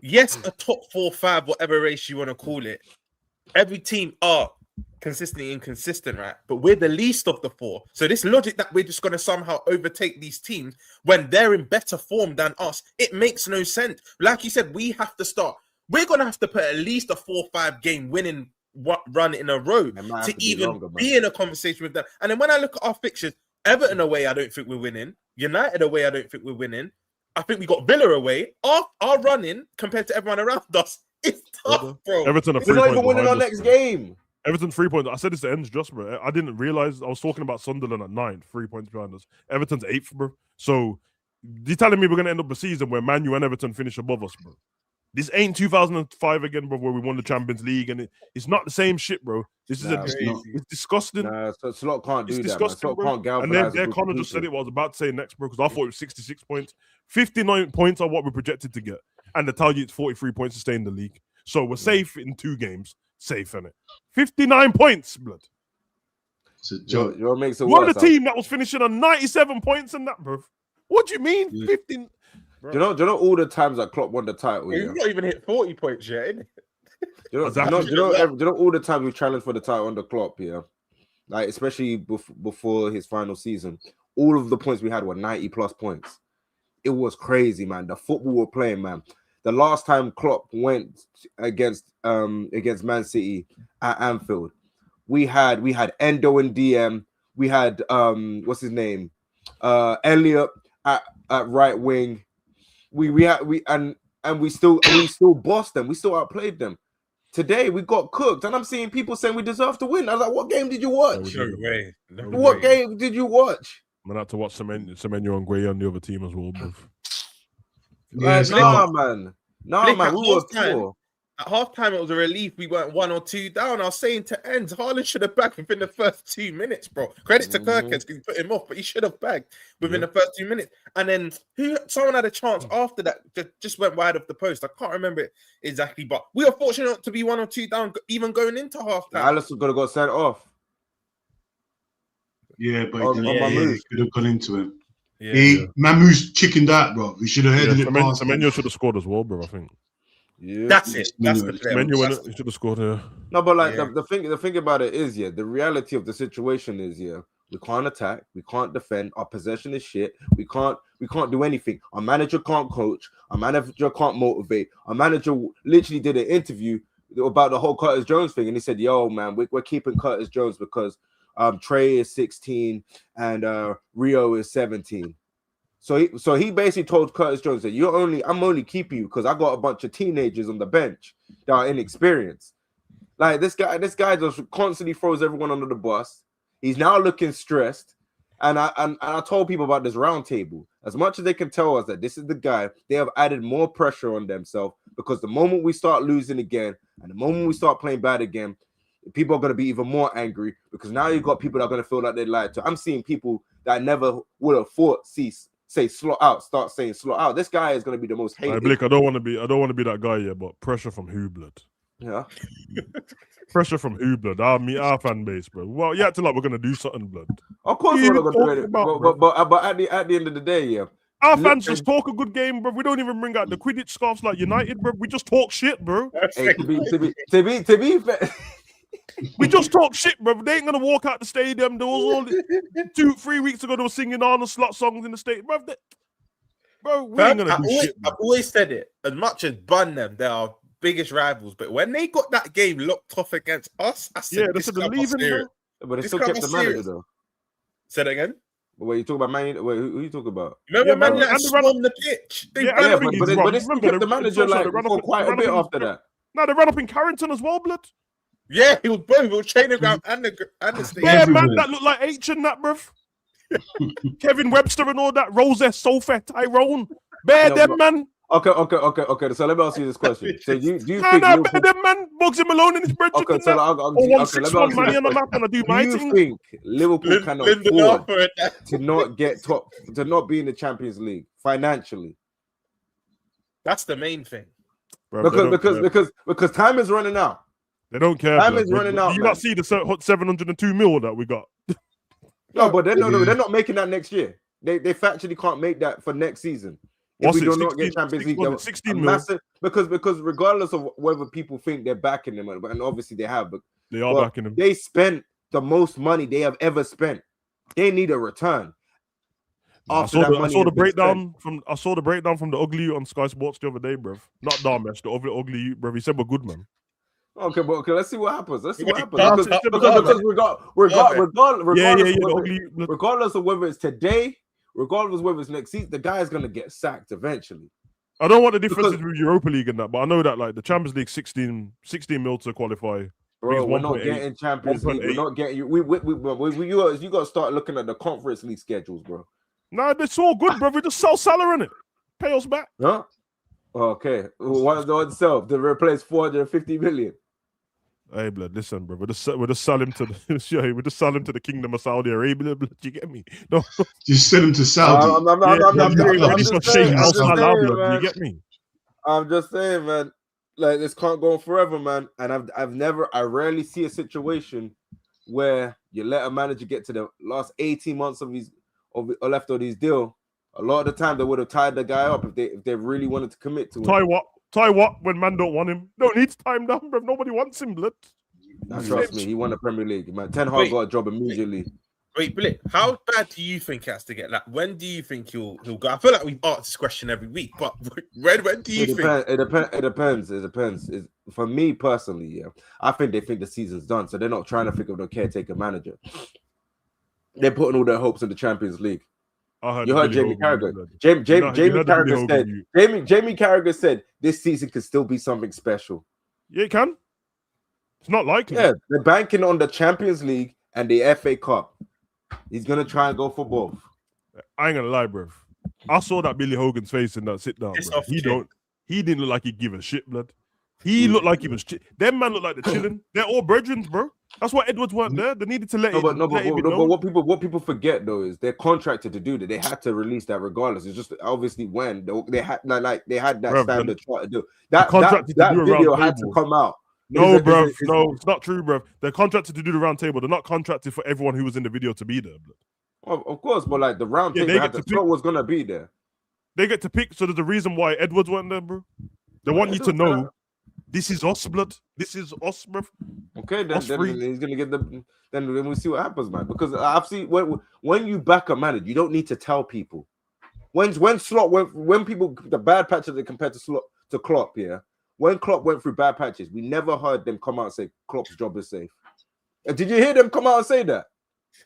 Yes, a top 4, 5, whatever race you want to call it. Every team are consistently inconsistent, right? But we're the least of the 4. So this logic that we're just going to somehow overtake these teams when they're in better form than us, it makes no sense. Like you said, we have to start. We're going to have to put at least a 4-5 game winning run in a row to even be in a conversation with them. And then when I look at our fixtures, Everton away, I don't think we're winning. United away, I don't think we're winning. I think we got Villa away. Our running compared to everyone around us is tough, bro. Everton are 3 We're not points even winning our next game. Everton 3 points. I said this to Ends just, bro. I didn't realize I was talking about Sunderland at 9, 3 points behind us. Everton's 8th, bro. So you're telling me we're gonna end up a season where Man U and Everton finish above us, bro? This ain't 2005 again, bro, where we won the Champions League, and it's not the same shit, bro. This is it's disgusting. Nah, Slot can't do that, man. Slot can't and then Connor just said it. What I was about to say next, bro, because I thought it was 66 points. 59 points are what we're projected to get, and they tell you it's 43 points to stay in the league. So we're safe in 2 games. Safe, innit? 59 points, blood. It's a joke. You know what makes it We're worse? the team that was finishing on 97 points and that, bro. What do you mean? 15? Do you know all the times that Klopp won the title? You've not even hit 40 points yet, innit? Do you know all the times we challenged for the title under Klopp, yeah? Like, especially before his final season, all of the points we had were 90 plus points. It was crazy, man. The football we're playing, man. The last time Klopp went against Man City at Anfield, we had Endo and DM. We had what's his name? Elliot at right wing. We still bossed them. We still outplayed them. Today we got cooked, and I'm seeing people saying we deserve to win. I was like, "What game did you watch? What game did you watch?" I'm gonna have to watch Semenyo and Gray on the other team as well, bro. Yeah, Nah, man. We were poor. At halftime, it was a relief we weren't 1 or 2 down. I was saying to ends, Haaland should have bagged within the first 2 minutes, bro. Credit to Kirkes because he put him off, but he should have bagged within the first 2 minutes. And then someone had a chance after that, just went wide of the post. I can't remember it exactly, but we were fortunate to be 1 or 2 down, even going into halftime. Alisson could have got sent off. Yeah, but Mamouche he could have gone into him. Yeah. Mamouche chickened out, bro. He should have headed it past. Semenyo should have scored as well, bro. I think. Yeah, that's it. That's the player. Semenyo he should have scored here. No, but like the thing about it is, the reality of the situation is, we can't attack, we can't defend, our possession is shit, we can't do anything. Our manager can't coach, our manager can't motivate. Our manager literally did an interview about the whole Curtis Jones thing, and he said, "Yo, man, we're keeping Curtis Jones because Trey is 16 and Rio is 17." So he basically told Curtis Jones that I'm only keeping you because I got a bunch of teenagers on the bench that are inexperienced. Like this guy just constantly throws everyone under the bus. He's now looking stressed. And I told people about this round table. As much as they can tell us that this is the guy, they have added more pressure on themselves because the moment we start losing again and the moment we start playing bad again, people are going to be even more angry because now you've got people that are going to feel like they lied to. I'm seeing people that never would have thought say slot out, start saying slot out. This guy is going to be the most hated. Blake, I don't want to be that guy yet, but pressure from who, blood? Yeah. Pressure from who, blood? Our fan base, bro. Well, you acting like we're gonna do something, blood. Of course we're not gonna do it. But at the end of the day, our fans just talk a good game, bro. We don't even bring out the Quidditch scarves like United, bro. We just talk shit, bro. Hey, to be fair. We just talk shit, bro. They ain't gonna walk out the stadium. There was all 2-3 weeks ago they were singing Arnold Slot songs in the stadium, bro. We ain't gonna do shit. I've always said it. As much as Bun them, they are biggest rivals, but when they got that game locked off against us, I said, this is the leaving. But they still kept the manager though. Say that again. Wait, you talk about Man? Wait, who you talk about? Remember, man, that swarmed the pitch. But they still kept the manager for quite a bit after that. No, they ran up in Carrington as well, blood. Yeah, he was both. He was training ground and the stadium. Yeah, man, that looked like H and that, bruv. Kevin Webster and all that. Rose, Sofa, Tyrone. Man. Okay. So let me ask you this question. So do you think better than man? Bugsy Malone in his bridge. Okay, so you think Liverpool can afford to not be in the Champions League financially? That's the main thing. Bro, because time is running out. They don't care. Time is running out. You not see the 702 mil that we got? No, but they're not making that next year. They factually can't make that for next season. If we do not get Champions League, 16 massive because regardless of whether people think they're backing them, and obviously they have, but they are backing them. They spent the most money they have ever spent. They need a return. I saw the breakdown from the ugly on Sky Sports the other day, bro. Not Darmesh, the ugly, bro. He said we're good, man. Okay, let's see what happens. Because regardless of whether it's today, regardless of whether it's next season, the guy is gonna get sacked eventually. I don't know what the difference is with Europa League and that, but I know that like the Champions League 16 mil to qualify. Bro, we're not getting Champions League. We're not getting you. You got to start looking at the Conference League schedules, bro. Nah, it's all good, bro. We just sell Salah in it. Pay us back. Huh? Okay. One itself to replace 450 million. Hey, blood, listen, bro. We just sell him to the Kingdom of Saudi Arabia. Blood, you get me? No, just sell him to Saudi. You get me? I'm just saying, man. Like this can't go on forever, man. And I rarely see a situation where you let a manager get to the last 18 months of his left of his deal. A lot of the time they would have tied the guy up if they really wanted to commit to him. Tie what when man don't want him? Don't need to tie him down, bro. Nobody wants him, blood. Now, trust me, he won the Premier League, man. Ten Hag got a job immediately. Wait, Blake, how bad do you think he has to get? Like, when do you think he'll go? I feel like we've asked this question every week, but when do you think? It depends. For me personally, I think they think the season's done, so they're not trying to think of the caretaker manager. They're putting all their hopes in the Champions League. You heard Jamie Carragher. Jamie Carragher said this season could still be something special. Yeah, it can. It's not likely. Yeah, they're banking on the Champions League and the FA Cup. He's gonna try and go for both. I ain't gonna lie, bro. I saw that Billy Hogan's face in that sit down. He didn't look like he'd give a shit, blood. He looked like he was. Them man look like they're chilling. They're all brethren, bro. That's why Edwards weren't there. They needed to let it. But what people forget though is they're contracted to do that. They had to release that regardless. It's just obviously when they had they had that standard chart to do that. That video had to come out. No, bro. No, it's not true, bro. They're contracted to do the round table. They're not contracted for everyone who was in the video to be there. Well, of course, but like the round table, Scott was gonna be there. They get to pick. So there's a reason why Edwards weren't there, bro. They want you to know. This is us, blood. This is us, bro. Okay, then he's gonna get the. Then we see what happens, man. Because I've seen when you back a manager, you don't need to tell people. When people the bad patches they compared to Klopp, yeah. When Klopp went through bad patches, we never heard them come out and say Klopp's job is safe. Did you hear them come out and say that?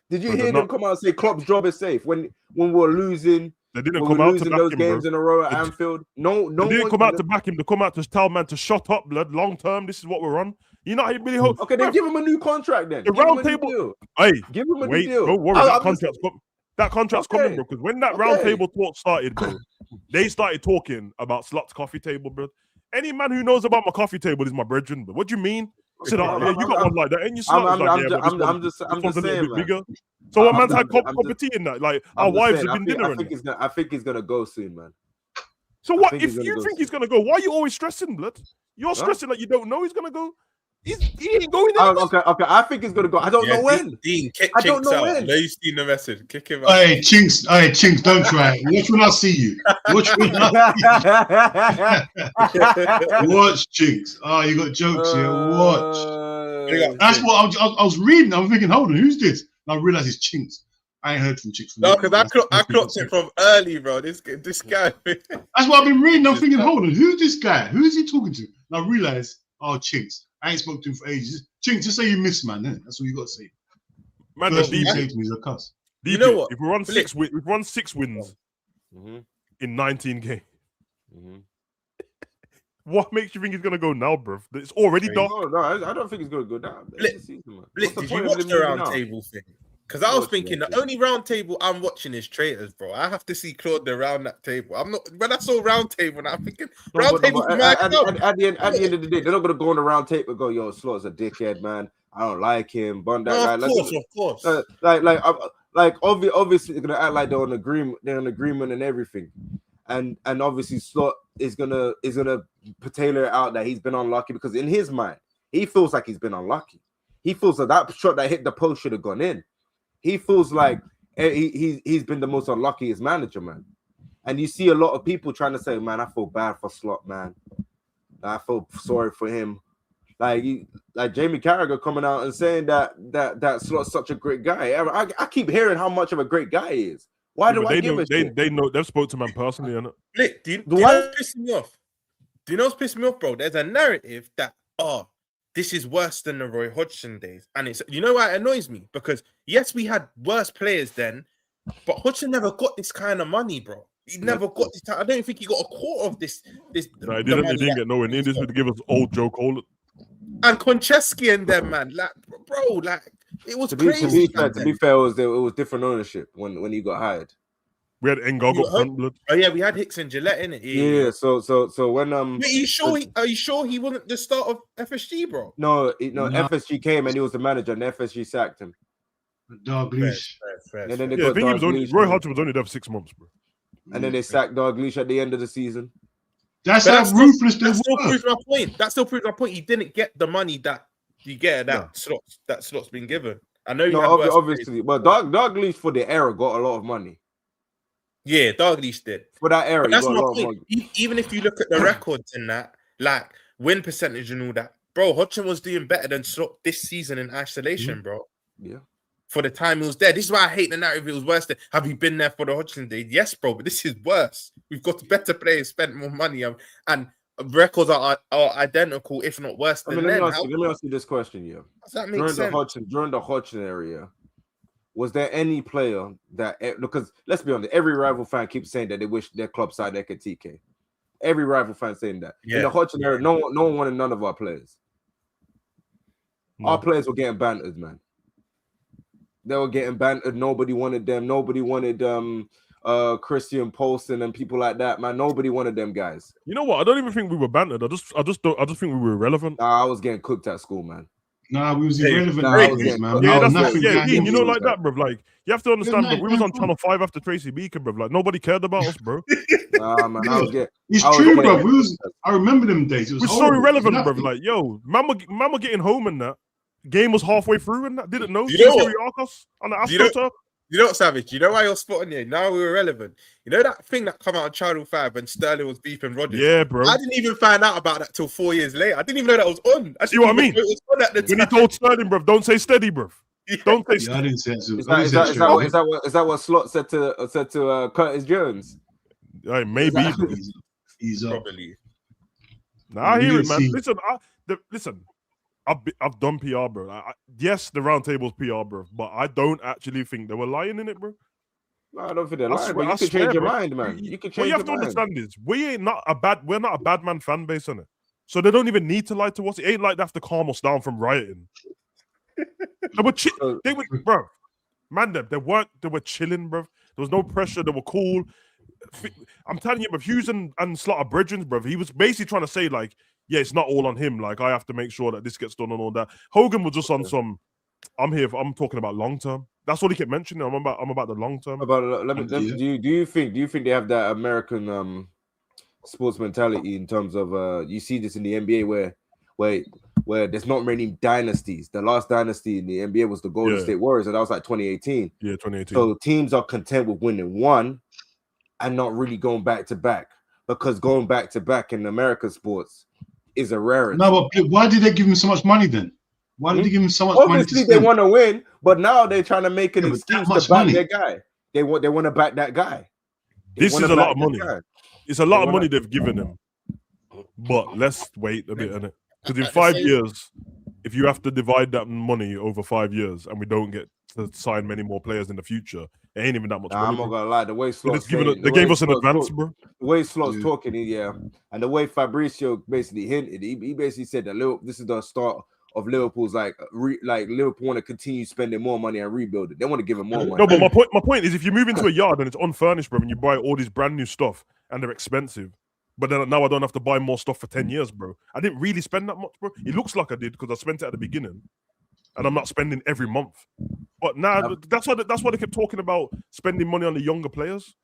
Did you hear them come out and say Klopp's job is safe when we're losing? They didn't come out to back those him, games bro. in a row at Anfield. No, they didn't come out to back him. They come out to tell man to shut up, blood. Long term, this is what we're on. You know how you really hope. Okay, then give him a new contract then. The round table. Hey, give him a new deal. Don't worry, that contract's coming, bro. Because when that round table talk started, bro, they started talking about Slot's coffee table, bro. Any man who knows about my coffee table is my brethren. But what do you mean? I said, you got one like that, and you Slot I'm just saying, bigger. So what man's had cup of tea in that? Like our wives have been dinner. I think he's gonna go soon, man. So what if you think he's gonna go? Why are you always stressing, blood? You're stressing that you don't know he's gonna go. He ain't going there. Okay. I think he's gonna go. I don't know when. Dean, kick Chinks out. No, you've seen the message. Kick him out. Hey, Chinks, don't try it. Watch when I see you. Watch Chinks. Oh, you got jokes here. Watch. That's what I was reading. I was thinking, hold on, who's this? And I realized it's Chinks. I ain't heard from Chinks. No, because I clocked it from early, bro. This guy. That's what I've been reading. I'm thinking, hold on, who's this guy? Who is he talking to? And I realized, Chinks. I ain't spoken to him for ages. Chinks, just say you miss, man. That's what you got to say. Man, first thing you say to me is a cuss. You know what? If we run 6 wins in 19 games, what makes you think he's gonna go now, bro? It's already dark. No, I don't think he's gonna go down. Did you watch the round table thing? Because I was thinking the only round table I'm watching is traitors, bro. I have to see Claude around that table. I'm not. When I saw round table, and I'm thinking round table. At the end of the day, they're not gonna go on the round table and go, "Yo, Slot's a dickhead, man. I don't like him." Bond that guy. Of course. Obviously, they're gonna act like they're on agreement. They're in agreement and everything, and obviously, Slot is gonna tailor it out that he's been unlucky because in his mind, he feels like he's been unlucky. He feels like that shot that hit the post should have gone in. He feels like he's been the most unluckiest manager, man. And you see a lot of people trying to say, man, I feel bad for Slot, man. I feel sorry for him. Like Jamie Carragher coming out and saying that Slot's such a great guy. I keep hearing how much of a great guy he is. Why do I give a shit? They know they've spoke to him personally, innit? Blick, do you know what's pissing me off? Do you know what's pissing me off, bro? There's a narrative that this is worse than the Roy Hodgson days. And it's, you know why it annoys me? Because yes, we had worse players then, but Hodgson never got this kind of money, bro. He never got this time. I don't think he got a quarter of this. No, he didn't get nowhere near this. Would give us old Joe Cole. And Konchesky and them, man. Like, bro, it was crazy. To be fair, it was different ownership when he got hired. We had Engogo front blood. Oh yeah, we had Hicks and Gillette in it. Yeah. So when Wait, are you sure he wasn't the start of FSG, bro? No. FSG came and he was the manager, and FSG sacked him. Dalglish. And then they I think he was only Roy Hodgson was only there for 6 months, bro. And then they sacked Dalglish at the end of the season. That's how ruthless they were. That still proves my point. He didn't get the money that you get that Slot's been given. I know. Obviously, but Dalglish for the era got a lot of money. Yeah, Dalglish did. For that era, that's my point. Even if you look at the records and that, like win percentage and all that, bro, Hodgson was doing better than Slot this season in isolation, bro. Yeah. For the time he was there. This is why I hate the narrative. It was worse than have you been there for the Hodgson days? Yes, bro, but this is worse. We've got better players, spent more money, and records are identical, if not worse than let me ask you this question, yeah. Does that make sense? During the Hodgson area, was there any player that, because let's be honest, every rival fan keeps saying that they wish their club side Eka TK. Every rival fan saying that. Yeah. In the Hodgson area, no one wanted none of our players. No. Our players were getting bantered, man. They were getting bantered. Nobody wanted them. Nobody wanted Christian Poulsen and people like that, man. Nobody wanted them guys. You know what? I don't even think we were bantered. I just think we were irrelevant. Nah, I was getting cooked at school, man. Nah, we was irrelevant nowadays, man. Yeah, that's nothing. Dean, you know, like that, bro. Like, you have to understand, bro. We was on nothing. Channel 5 after Tracy Beaker, bro. Like, nobody cared about us, bro. Nah, man, It's true, bro. I remember them days. It was so irrelevant, bro. Like, yo, man were getting home and that. Game was halfway through and that. Didn't know. You know what? On the AstroTurf. You know what, Savage? You know why you're spotting here? Now we're relevant. You know that thing that come out on Channel 5 when Sterling was beeping Rodgers? Yeah, bro. I didn't even find out about that till 4 years later. I didn't even know that was on. See what I mean? It was on at the When he time. told Sterling, bro, don't say steady, bro. Yeah. Don't say Yeah, I steady. didn't say it. Is that what Slot said to Curtis Jones? Hey, maybe. He's up. Probably. Nah, I hear it, man. See. Listen, I've done PR, bro. Yes, the round table's PR, bro, but I don't actually think they were lying in it, bro. No, I don't think they're I lying. swear- But I you can swear, change your bro. mind, man. You can What change you have to your mind. understand is we're not a bad man fan base on it. So they don't even need to lie to us. It ain't like they have to calm us down from rioting. They were, bro. Man, they were chilling, bro. There was no pressure. They were cool. I'm telling you, bro, Hughes and Slaughter Bridgens, bro, he was basically trying to say, like, yeah, it's not all on him. Like, I have to make sure that this gets done and all that. Hogan was just on some, I'm talking about long term. That's what he kept mentioning. I'm about the long term. Do you think they have that American sports mentality in terms of you see this in the NBA where there's not many dynasties. The last dynasty in the NBA was the Golden State Warriors, and that was like 2018. Yeah, 2018. So teams are content with winning one and not really going back to back, because going back to back in American sports is a rarity. No, but why did they give him so much money then? Why did they give him so much money? Obviously, they want to win, but now they're trying to make an excuse to back money. their guy. They want to back that guy. This is a lot of money. It's a lot of money they've given him. But let's wait a bit, innit? Because in 5 years, if you have to divide that money over 5 years and we don't get to sign many more players in the future, it ain't even that much money. I'm not gonna lie. The way Slot's they gave us an advance, bro. The way Slot's talking, and the way Fabrizio basically hinted, he basically said that this is the start of Liverpool's like Liverpool want to continue spending more money and rebuild it. They want to give him more money. No, but my point is, if you move into a yard and it's unfurnished, bro, and you buy all this brand new stuff and they're expensive, but then now I don't have to buy more stuff for 10 years, bro. I didn't really spend that much, bro. It looks like I did because I spent it at the beginning, and I'm not spending every month. But that's why they kept talking about spending money on the younger players,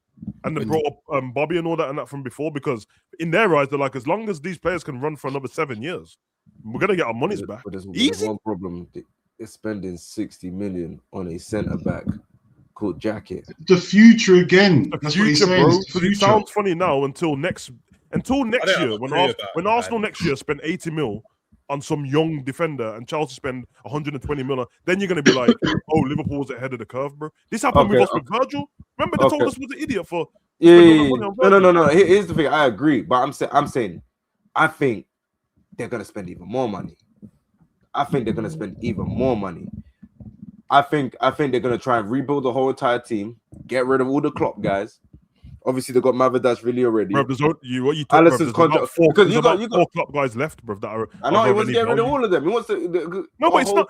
and they brought up Bobby and all that from before, because in their eyes they're like, as long as these players can run for another 7 years, we're gonna get our monies back. But there's one problem: they're spending 60 million on a centre back called Jacket. The future again. The future, bro. Because it sounds funny now until next year when Arsenal next year spend 80 mil on some young defender and Chelsea spend 120 mil, then you're gonna be like, oh, Liverpool was ahead of the curve, bro. This happened with us with Virgil. Remember they told us was an idiot for No. Here's the thing. I agree, but I'm saying I think they're gonna spend even more money. I think they're gonna try and rebuild the whole entire team, get rid of all the Klopp guys. Obviously, they got Mavidashvili already. Bro, Alisson's contract, because you got four Klopp guys left, bro. That are. I know he wants to get rid of all of them. He wants to. No, but it's not.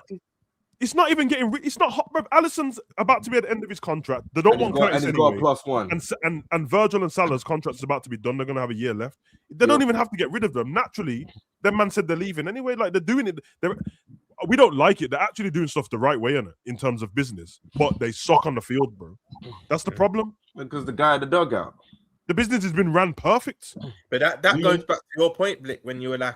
It's not even getting. It's not hot, bro. Alisson's about to be at the end of his contract. They don't want Curtis anyway. Got a +1. And Virgil and Salah's contract is about to be done. They're gonna have a year left. They don't even have to get rid of them. Naturally, them man said they're leaving anyway. Like they're doing it. We don't like it. They're actually doing stuff the right way in terms of business, but they suck on the field, bro. That's the problem. Because the guy at the dugout. The business has been ran perfect. But that goes back to your point, Blick, when you were like,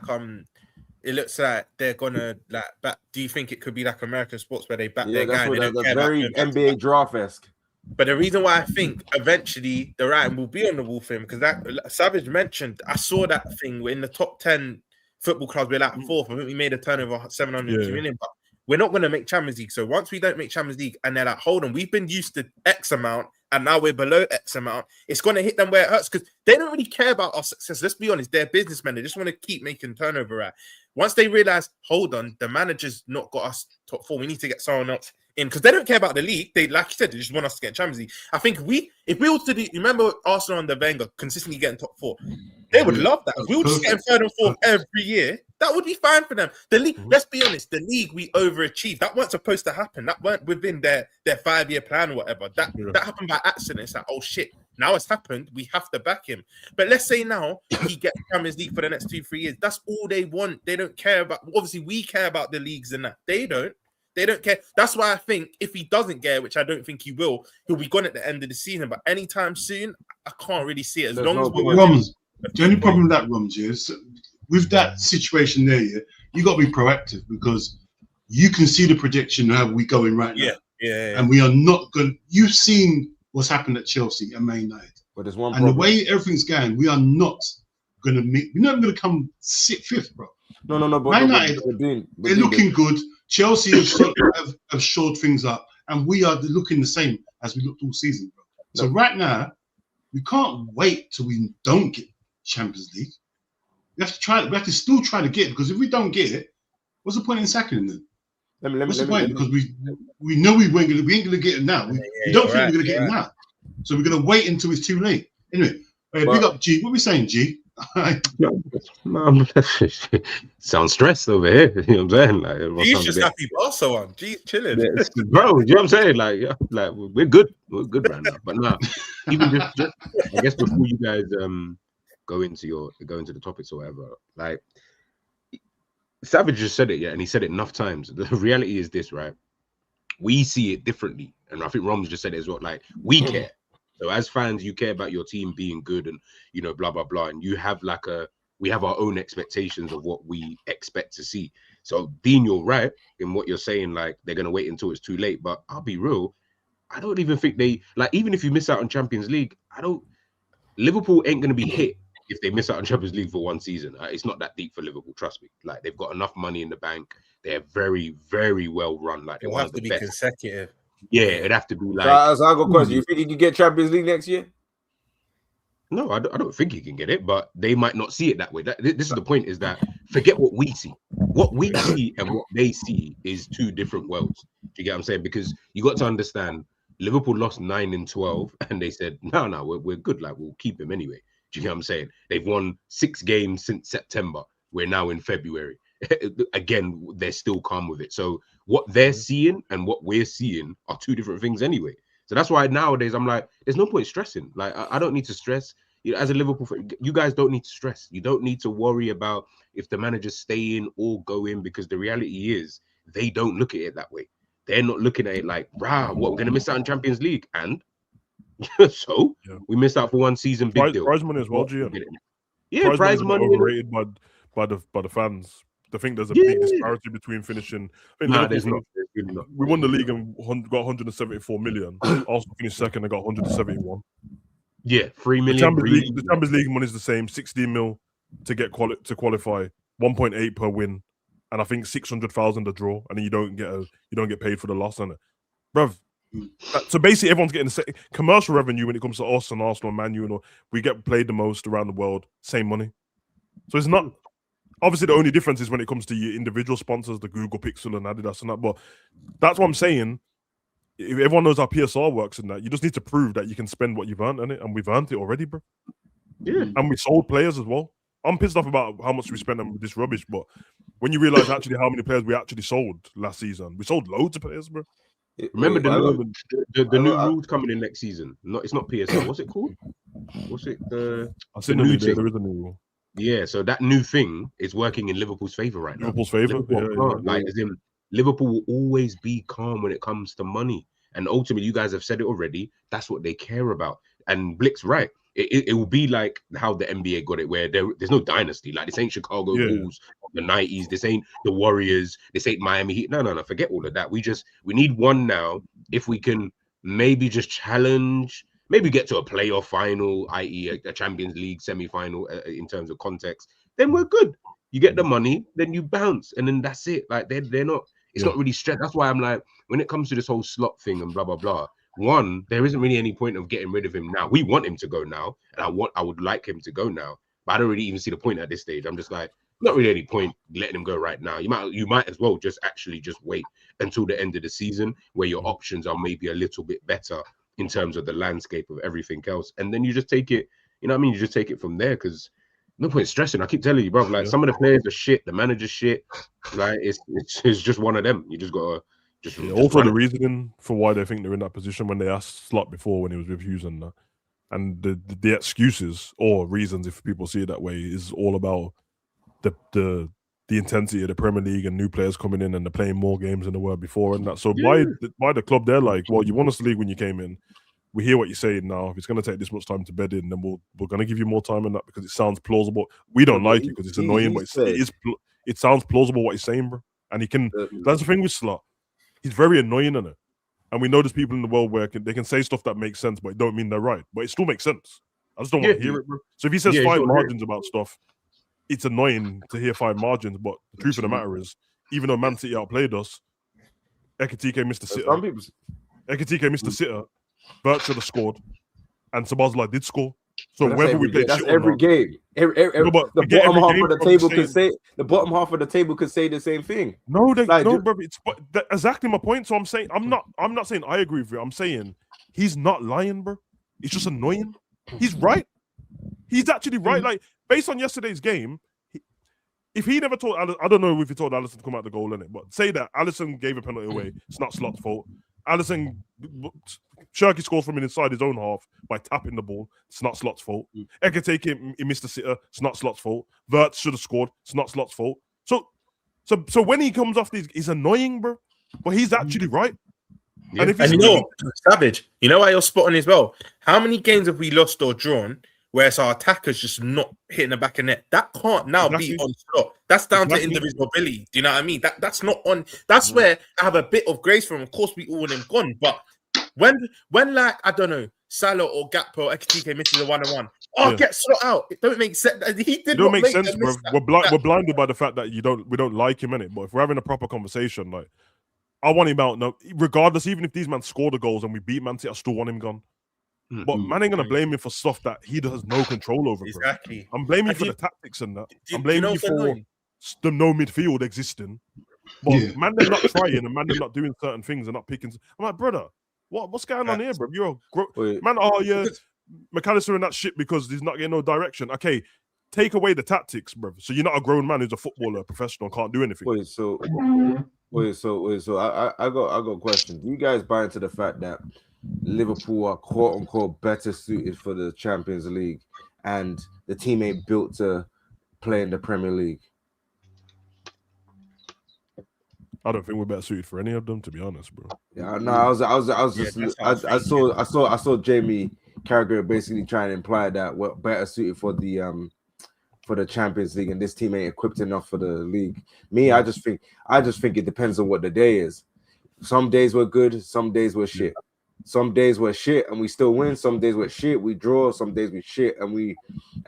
it looks like they're gonna like back. Do you think it could be like American sports where they back their guy? That's very NBA draft-esque. But the reason why I think eventually the writing will be on the wall for him, because that Savage mentioned, I saw that thing in the top 10 football clubs. We're like fourth. I think we made a turnover 700 million, but we're not going to make Champions League. So once we don't make Champions League, and they're like, hold on, we've been used to X amount, and now we're below X amount, it's going to hit them where it hurts, because they don't really care about our success. Let's be honest, they're businessmen. They just want to keep making turnover at. Once they realize, hold on, the manager's not got us top 4, we need to get someone else in, because they don't care about the league. They, like you said, they just want us to get Champions League. I think if we were to do, remember Arsenal under Wenger consistently getting top 4, they would love that. If we were just getting 3rd and 4th every year, that would be fine for them. The league, let's be honest, the league we overachieved. That weren't supposed to happen. That weren't within their 5-year plan or whatever. That happened by accident. It's like, oh shit, Now it's happened. We have to back him. But let's say now he gets Champions League for the next 2-3 years. That's all they want. They don't care about. Obviously, we care about the leagues and that. They don't. They don't care. That's why I think if he doesn't get, which I don't think he will, he'll be gone at the end of the season. But anytime soon, I can't really see it. As long as we're Rums, the only problem with that, Rums, is with that situation there, you got to be proactive because you can see the prediction how we're going right now. Yeah. And we are not going. You've seen what's happened at Chelsea and Man United. But there's one and problem. the way everything's going, we are not going to make. We're not going to come fifth, bro. No. But Man United, they're looking good. Chelsea have shored things up, and we are looking the same as we looked all season, bro. So right now, we can't wait till we don't get Champions League. We have to try. We have to still try to get it because if we don't get it, what's the point in sacking them then? What's the point? Because we know we ain't gonna get it now. We don't think we're gonna get it now, so we're gonna wait until it's too late. Anyway, big up G. What are we saying, G? No, sounds stressed over here. You know what I'm saying? Like, G's just happy Barca one. G's chilling, bro. You know what I'm saying? Like we're good. We're good right now. But nah, even just I guess before you guys go into the topics or whatever, like Savage just said it, and he said it enough times. The reality is this, right? We see it differently, and I think Rom's just said it as well. Like we care. So as fans, you care about your team being good and, blah, blah, blah. And you have we have our own expectations of what we expect to see. So Dean, you're right in what you're saying. Like they're going to wait until it's too late. But I'll be real. I don't even think even if you miss out on Champions League, Liverpool ain't going to be hit if they miss out on Champions League for one season. It's not that deep for Liverpool. Trust me. Like they've got enough money in the bank. They're very, very well run. Like they're one of the best. Consecutive. Yeah, it'd have to be like. So I got a question. You think he can get Champions League next year? No, I don't think he can get it, but they might not see it that way. This is the point: is that forget what we see. What we see and what they see is two different worlds. Do you get what I'm saying? Because you got to understand, Liverpool lost 9 in 12, and they said, "No, we're good. Like we'll keep him anyway." Do you get what I'm saying? They've won 6 games since September. We're now in February. Again, they're still calm with it. So what they're seeing and what we're seeing are two different things anyway. So that's why nowadays I'm like, there's no point stressing. Like I don't need to stress. As a Liverpool fan, you guys don't need to stress. You don't need to worry about if the managers stay in or go in, because the reality is they don't look at it that way. They're not looking at it like, we're going to miss out on Champions League. And so we missed out for one season. Big deal. Prize money as well, GM. Yeah, prize money. Overrated by the fans. I think there's a big disparity between finishing. There's not. We won the league and got 174 million. Also finished second and got 171. Yeah, 3 million. The Champions League money is the same. 16 mil to get to qualify. 1.8 per win, and I think 600,000 a draw, and then you don't get paid for the loss on it, bruv. So basically, everyone's getting the commercial revenue when it comes to us and Arsenal and Man U. We get played the most around the world. Same money. So it's not. Obviously, the only difference is when it comes to your individual sponsors, the Google Pixel and Adidas and that. But that's what I'm saying. If everyone knows how PSR works and that, you just need to prove that you can spend what you've earned on it, and we've earned it already, bro. Yeah. And we sold players as well. I'm pissed off about how much we spent on this rubbish, but when you realize actually how many players we actually sold last season, we sold loads of players, bro. Remember the new rules coming in next season. It's not PSR. What's it called? What's it? There is a new rule. Yeah, so that new thing is working in Liverpool's favor right now. Liverpool's favor, Liverpool will always be calm when it comes to money, and ultimately, you guys have said it already. That's what they care about. And Blick's right. It will be like how the NBA got it, where there's no dynasty. Like this ain't Chicago Bulls of the 90s. This ain't the Warriors. This ain't Miami Heat. No. Forget all of that. We need one now. If we can maybe just challenge. Maybe get to a playoff final, i.e. a Champions League semi-final in terms of context, then we're good. You get the money, then you bounce, and then that's it. Like they're not, it's not really stressed. That's why I'm like, when it comes to this whole slot thing and blah, blah, blah, one, there isn't really any point of getting rid of him now. We want him to go now, and I would like him to go now, but I don't really even see the point at this stage. I'm just like, not really any point letting him go right now. You might as well just wait until the end of the season where your options are maybe a little bit better in terms of the landscape of everything else. And then you just take it, you know what I mean? You just take it from there, because no point stressing. I keep telling you, bro, like some of the players are shit, the manager's shit. Like it's just one of them. You just gotta just also the reasoning for why they think they're in that position when they asked Slot before when he was with Hughes and And the excuses or reasons, if people see it that way, is all about the intensity of the Premier League and new players coming in and they're playing more games than they were before and that. So by the club, they're like, well, you won us the league when you came in. We hear what you're saying now. If it's going to take this much time to bed in, then we're going to give you more time on that because it sounds plausible. We don't like it because it's annoying, but it sounds plausible what he's saying, bro. And he can. That's the thing with Slot. He's very annoying in it. And we know there's people in the world where they can say stuff that makes sense, but it don't mean they're right. But it still makes sense. I just don't want to hear it, bro. So if he says 5 margins about stuff, it's annoying to hear 5 margins. But the truth of the matter is, even though Man City outplayed us, Ekitike missed the sitter. Ekitike missed the sitter. Bert should have scored. And Sabazla did score. So whether we play that's every game. The bottom half of the table could say the bottom half of the table could say the same thing. No, bro. It's exactly my point. So I'm saying I'm not saying I agree with you. I'm saying he's not lying, bro. It's just annoying. He's right. He's actually right. Like based on yesterday's game, if he never told I don't know if he told Alisson to come out the goal in it, but say that Alisson gave a penalty away. It's not Slot's fault. Shirky scores from inside his own half by tapping the ball. It's not Slot's fault. Ekitike, he missed the sitter. It's not Slot's fault. Wirtz should have scored. It's not Slot's fault. So when he comes off these, he's annoying, bro. But he's actually right. Yeah. And you know, Savage, you know why you're spot on as well? How many games have we lost or drawn where it's our attackers just not hitting the back of net? That can't now be on Slot. That's down to individual ability. Do you know what I mean? That's not on. That's where I have a bit of grace from. Of course, we all want him gone, but when like I don't know, Salah or Gakpo or Ekitike misses a 1-on-1, get Slot out. It don't make sense. He did. It don't make sense, bro. We're blinded by the fact that we don't like him in it. But if we're having a proper conversation, like I want him out. No, regardless, even if these men score the goals and we beat Man City, I still want him gone. But man ain't gonna blame him for stuff that he has no control over. Exactly. Bro. I'm blaming you for the tactics and that. I'm blaming you for the no midfield existing. But man, they're not trying and man, they're not doing certain things and not picking. I'm like, brother, what's going on here, bro? You're man. Oh yeah, McAllister in that shit because he's not getting no direction. Okay, take away the tactics, bro. So you're not a grown man who's a footballer, professional, can't do anything. So I got a question. Do you guys buy into the fact that Liverpool are quote unquote better suited for the Champions League and the team ain't built to play in the Premier League? I don't think we're better suited for any of them, to be honest, bro. Yeah, no, I saw Jamie Carragher basically trying to imply that we're better suited for the Champions League and this team ain't equipped enough for the league. Me, I just think it depends on what the day is. Some days we're good, some days we're shit. Some days we're shit and we still win. Some days we're shit, we draw. Some days we shit and we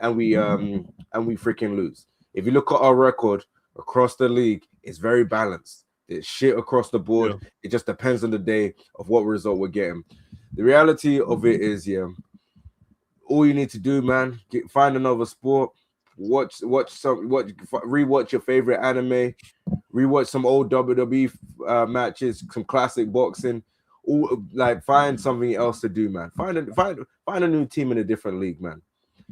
freaking lose. If you look at our record across the league, it's very balanced. It's shit across the board. Yeah. It just depends on the day of what result we're getting. The reality of it is, all you need to do, man, find another sport, rewatch your favorite anime, rewatch some old WWE matches, some classic boxing. Find something else to do, man. Find a new team in a different league, man.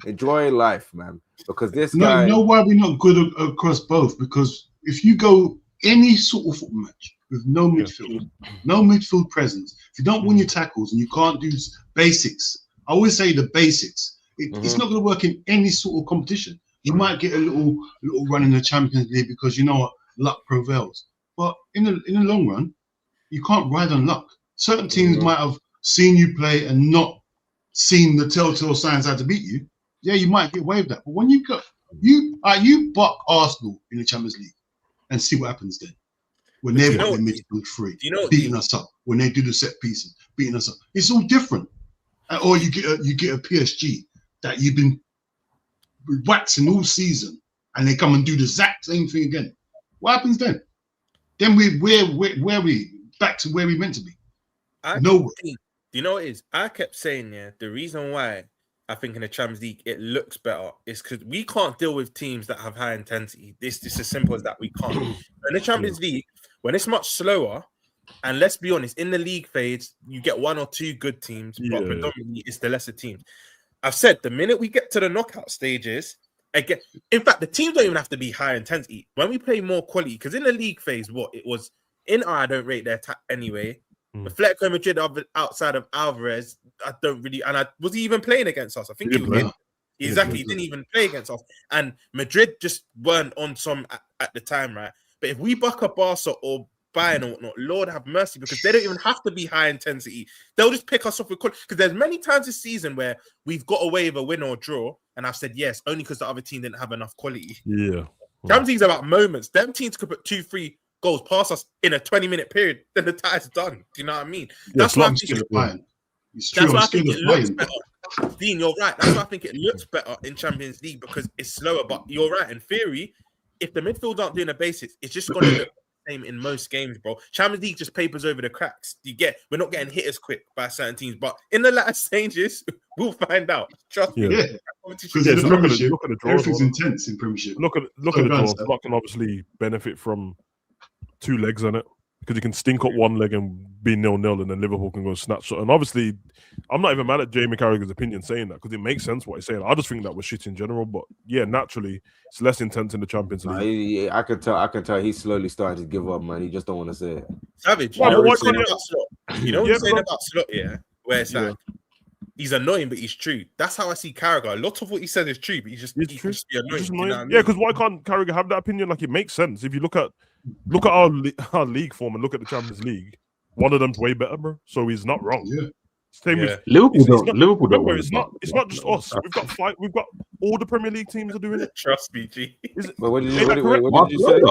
Enjoy life, man. Because this guy. You know why we're not good across both? Because if you go any sort of football match with no midfield presence, if you don't win your tackles and you can't do basics, I always say the basics. It's not going to work in any sort of competition. You might get a little run in the Champions League because you know what, luck prevails. But in the long run, you can't ride on luck. Certain teams might have seen you play and not seen the telltale signs how to beat you. Yeah, you might get away with that. But when you buck Arsenal in the Champions League and see what happens then. When they've got their midfield free, beating us up. When they do the set pieces, beating us up. It's all different. Or you get a PSG that you've been waxing all season and they come and do the exact same thing again. What happens then? Then we're back to where we meant to be. Do you know what it is? I kept saying, the reason why I think in the Champions League it looks better is because we can't deal with teams that have high intensity. This is as simple as that. We can't. In the Champions League, when it's much slower, and let's be honest, in the league phase, you get 1 or 2 good teams, but predominantly it's the lesser teams. I've said the minute we get to the knockout stages, again, in fact, the teams don't even have to be high intensity. When we play more quality, because in the league phase, I don't rate their attack anyway. Atletico Madrid outside of Alvarez, I don't really. And was he even playing against us? I think he was. play. Exactly, he didn't even play against us. And Madrid just weren't on some at the time, right? But if we buck up Barca or Bayern or whatnot, Lord have mercy, because they don't even have to be high intensity. They'll just pick us off with because there's many times this season where we've got away with a win or draw, and I've said yes, only because the other team didn't have enough quality. Yeah. Champions League's about moments. Them teams could put 2-3 goals past us in a 20-minute period, then the tie's done. Do you know what I mean? That's why I think it looks better. Dean, you're right. That's why I think it looks better in Champions League, because it's slower. But you're right. In theory, if the midfield aren't doing the basics, it's just going to look the same in most games, bro. Champions League just papers over the cracks. We're not getting hit as quick by certain teams, but in the latter stages, we'll find out. Trust me. Yeah. Because look at the draw. Everything's intense in Premiership. Look at the draw. That can obviously benefit from 2 legs on it, because you can stink up one leg and be 0-0, and then Liverpool can go snatch it. And obviously, I'm not even mad at Jamie Carragher's opinion saying that, because it makes sense what he's saying. I just think that was shit in general. But yeah, naturally, it's less intense in the Champions League. I can tell he's slowly starting to give up, man. He just don't want to say it. Savage, you know what you're saying about Slot, yeah? Where it's like, he's annoying, but he's true. That's how I see Carragher. A lot of what he said is true, but he's just annoying. Just annoying. You know what I mean? Yeah, because why can't Carragher have that opinion? Like, it makes sense. If you look at our league form and look at the Champions League, one of them's way better, bro. So he's not wrong. Yeah. Same with Liverpool don't. It's not just us. We've got all the Premier League teams are doing it. Trust me, G. But what did you say?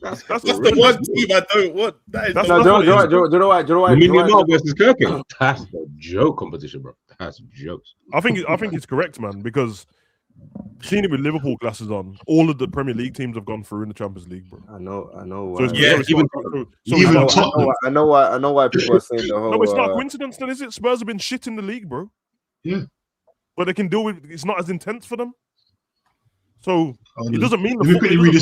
That's the one team I don't want. Do you know why? Minimal versus Kirkin. That's a joke competition, bro. That's jokes. I think it's correct, man, because seeing it with Liverpool glasses on, all of the Premier League teams have gone through in the Champions League, bro. I know. So I know why people are saying the whole. No, it's not a coincidence, then, is it? Spurs have been shit in the league, bro. Yeah, but they can deal with. It's not as intense for them. So it doesn't mean you could read the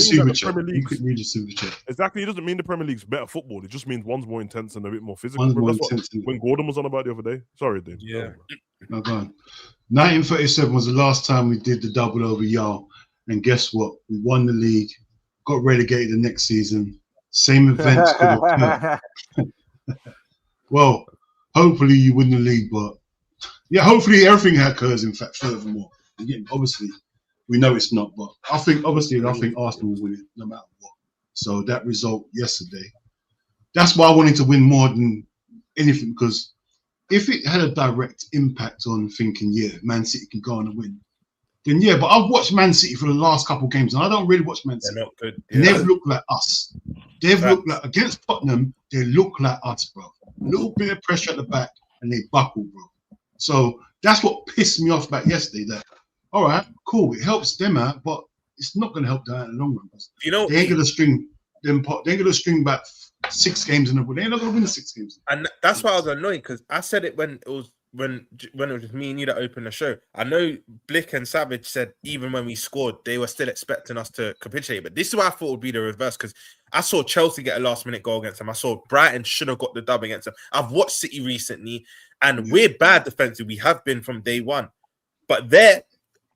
Super Chat. Exactly, it doesn't mean the Premier League's better football. It just means one's more intense and a bit more physical. That's what when Gordon was on about the other day. Sorry, Dave. Yeah. No, go on. 1937 was the last time we did the double over Yale, and guess what? We won the league, got relegated the next season. Same events could occur. Well, hopefully you win the league, but yeah, hopefully everything occurs. In fact, furthermore, again, obviously. We know it's not, but I think Arsenal will win it no matter what. So that result yesterday, that's why I wanted to win more than anything, because if it had a direct impact on thinking, yeah, Man City can go on and win, then yeah, but I've watched Man City for the last couple of games, and I don't really watch Man City. They're not good. Yeah. They've looked like us. They've looked like, against Tottenham, they look like us, bro. A little bit of pressure at the back, and they buckle, bro. So that's what pissed me off about yesterday, that all right, cool. It helps them out, but it's not going to help them out in the long run. You know, they ain't going to string them. They ain't going to string back 6 games in a row. They're not going to win the 6 games. And that's why I was annoyed, because I said it when it was just me and you that opened the show. I know Blick and Savage said even when we scored, they were still expecting us to capitulate. But this is what I thought would be the reverse, because I saw Chelsea get a last-minute goal against them. I saw Brighton should have got the dub against them. I've watched City recently, and we're bad defensively. We have been from day one, but they're,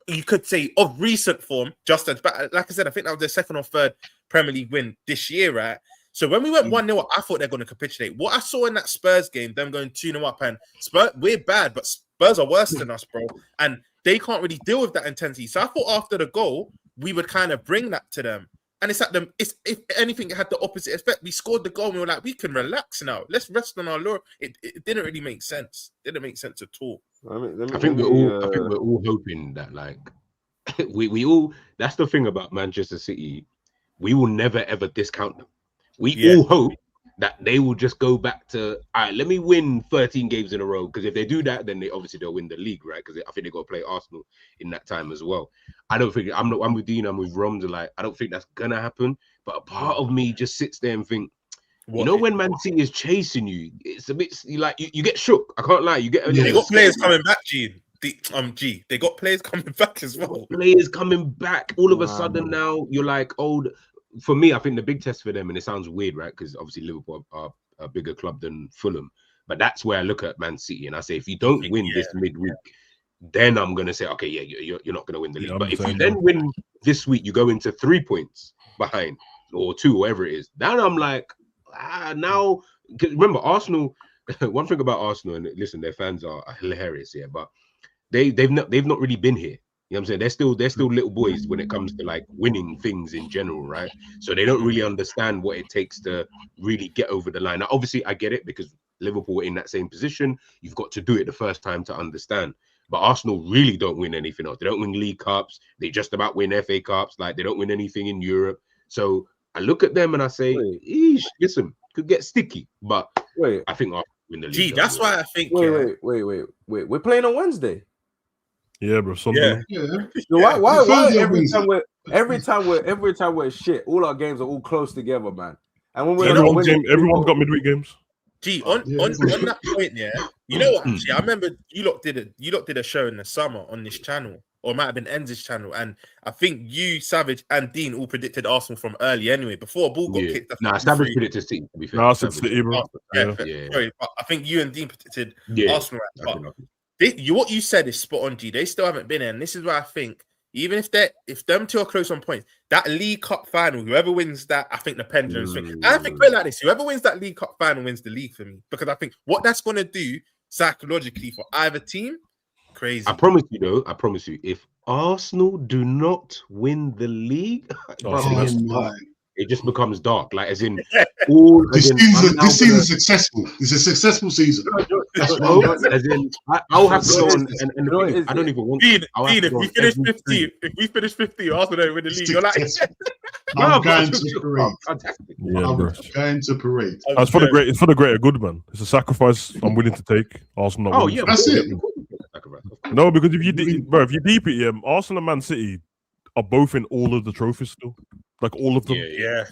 you could say, of recent form, just as bad. Like I said, I think that was their second or third Premier League win this year, right? So when we went 1-0, I thought they're going to capitulate. What I saw in that Spurs game, them going 2-0 up, and Spurs, we're bad, but Spurs are worse than us, bro. And they can't really deal with that intensity. So I thought after the goal, we would kind of bring that to them. And it's like if anything, it had the opposite effect. We scored the goal, and we were like, we can relax now. Let's rest on our laurel. It didn't really make sense. It didn't make sense at all. I think we're all hoping that, like, we all. That's the thing about Manchester City. We will never ever discount them. We all hope that they will just go back to, all right, let me win 13 games in a row. Because if they do that, then they'll win the league, right? Because I think they got to play Arsenal in that time as well. I don't think I'm with Dean, I'm with Rom's, like, I don't think that's gonna happen. But a part of me just sits there and think, when Man City is chasing you, it's a bit like you get shook. I can't lie. They got players coming back, G. They got players coming back as well. Players coming back. All of a sudden now you're like, for me, I think the big test for them, and it sounds weird, right? Because obviously Liverpool are a bigger club than Fulham, but that's where I look at Man City and I say, if you don't win this midweek, then I'm gonna say, okay, you're not gonna win the league. But if you then win this week, you go into 3 points behind or 2, whatever it is. Then I'm like, now remember Arsenal. One thing about Arsenal, and listen, their fans are hilarious, yeah, but they've not really been here. You know what I'm saying? They're still little boys when it comes to like winning things in general, right? So they don't really understand what it takes to really get over the line. Now, obviously, I get it because Liverpool were in that same position. You've got to do it the first time to understand. But Arsenal really don't win anything else. They don't win League Cups. They just about win FA Cups. Like they don't win anything in Europe. So I look at them and I say, eesh, listen, could get sticky. But I think Arsenal win the league. Gee, that's why I think. Wait. We're playing on Wednesday. Yeah, bro. Something. Yeah. So why every time we're shit, all our games are all close together, man. And when we're everyone's got midweek games. Gee, on that point, yeah. You know what? Actually, I remember you lot did a show in the summer on this channel, or it might have been Enz's channel, and I think you, Savage, and Dean all predicted Arsenal from early anyway, before a ball got kicked. Nah, Savage predicted City. To be fair, I said City, bro. Sorry, but I think you and Dean predicted Arsenal. What you said is spot on, G. They still haven't been in, and this is why I think even if them two are close on points, that League Cup final, whoever wins that, I think the pendulum swing. And I think we're like this: whoever wins that League Cup final wins the league for me, because I think what that's going to do psychologically for either team, crazy. I promise you, though. I promise you, if Arsenal do not win the league, it just becomes dark. Like as in all this season is successful. It's a successful season. As in, I'll have to go on and I don't even want. If we finish 50, Arsenal don't win the league. You're like, I'm going to parade. I'm going to parade. It's for the greater good, man. It's a sacrifice I'm willing to take. Arsenal. Oh yeah, that's it. No, because if you deep it, Arsenal and Man City are both in all of the trophies still. Like all of them. Yeah.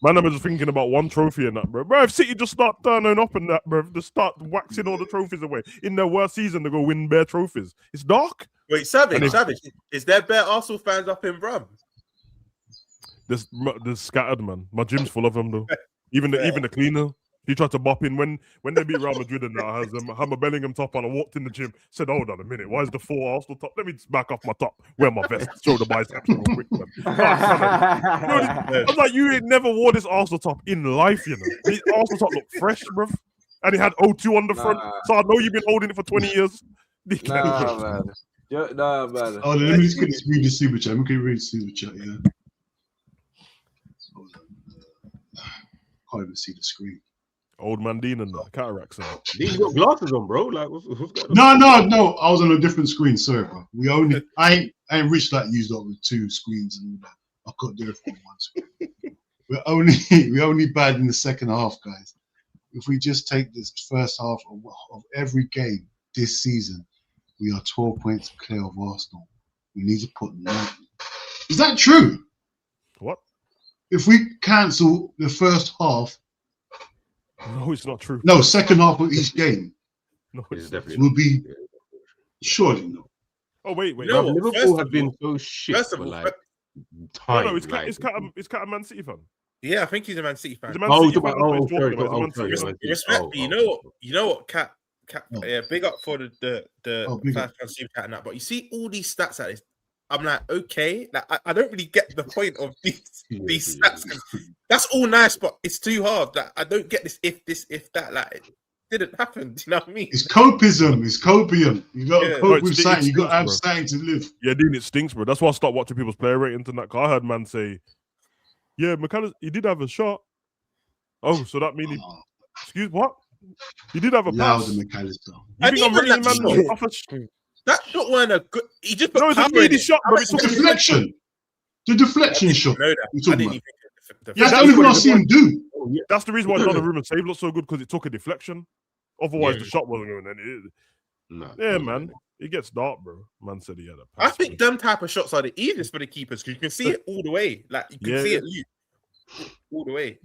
Man, I'm just thinking about one trophy and that, bro. Bro, if City just start turning up and that, bro, just start waxing all the trophies away in their worst season, they go win bare trophies. It's dark. Wait, Savage, is there bare Arsenal fans up in Brum? There's scattered, man. My gym's full of them though. Even the cleaner. He tried to bop in when they beat Real Madrid and that has Hammer Bellingham top on. I walked in the gym, said, "Hold on a minute, why is the 4 Arsenal top? Let me back off my top, wear my vest, show the biceps real quick." Man. I was like, "You ain't never wore this Arsenal top in life, you know. This Arsenal top looked fresh, bro, and it had O2 on the front, so I know you've been holding it for 20 years." Nah, man. Oh, let me just quickly read the super chat. Yeah. Can't even see the screen. Old man Dean and the cataracts. Dean's got glasses on, bro. Like, what's going on? No. I was on a different screen. Sorry, bro. I ain't rich like used up with 2 screens and I couldn't do it from 1 screen. We're only bad in the second half, guys. If we just take this first half of every game this season, we are 12 points clear of Arsenal. We need to put 9. Is that true? What? If we cancel the first half. No, it's not true. No, second half of each game. No, it's definitely will be surely no. Oh wait. No, Liverpool have been so shit for like time. No, it's Cat a Man City fan. Yeah, I think he's a Man City fan. Sorry. Respect me. You know what, Cat. Yeah, big up for the fan super cat and that. But you see all these stats at this. I'm like, okay, like I don't really get the point of these stats. That's all nice, but it's too hard. Like I don't get this, if that. Like it didn't happen. Do you know what I mean? It's copism. It's copium. You got to cope with something. You got to have something to live. Yeah, dude, it stinks, bro. That's why I stopped watching people's player ratings and that. Cause I heard man say, "Yeah, McAllister, he did have a shot." Oh, so that means excuse what? He did have a pass. McAllister. You think I'm rating man off a That shot weren't a good. He just no, it's a needy shot, bro. It's a deflection. The deflection shot. I didn't even that's the only thing I see him do. That's the reason why Donnarumma save looked so good, because it took a deflection. Otherwise, the shot wasn't going. Man, it gets dark, bro. Man said he had a pass. I think them type of shots are the easiest for the keepers because you can see it all the way. Like you can see it all the way.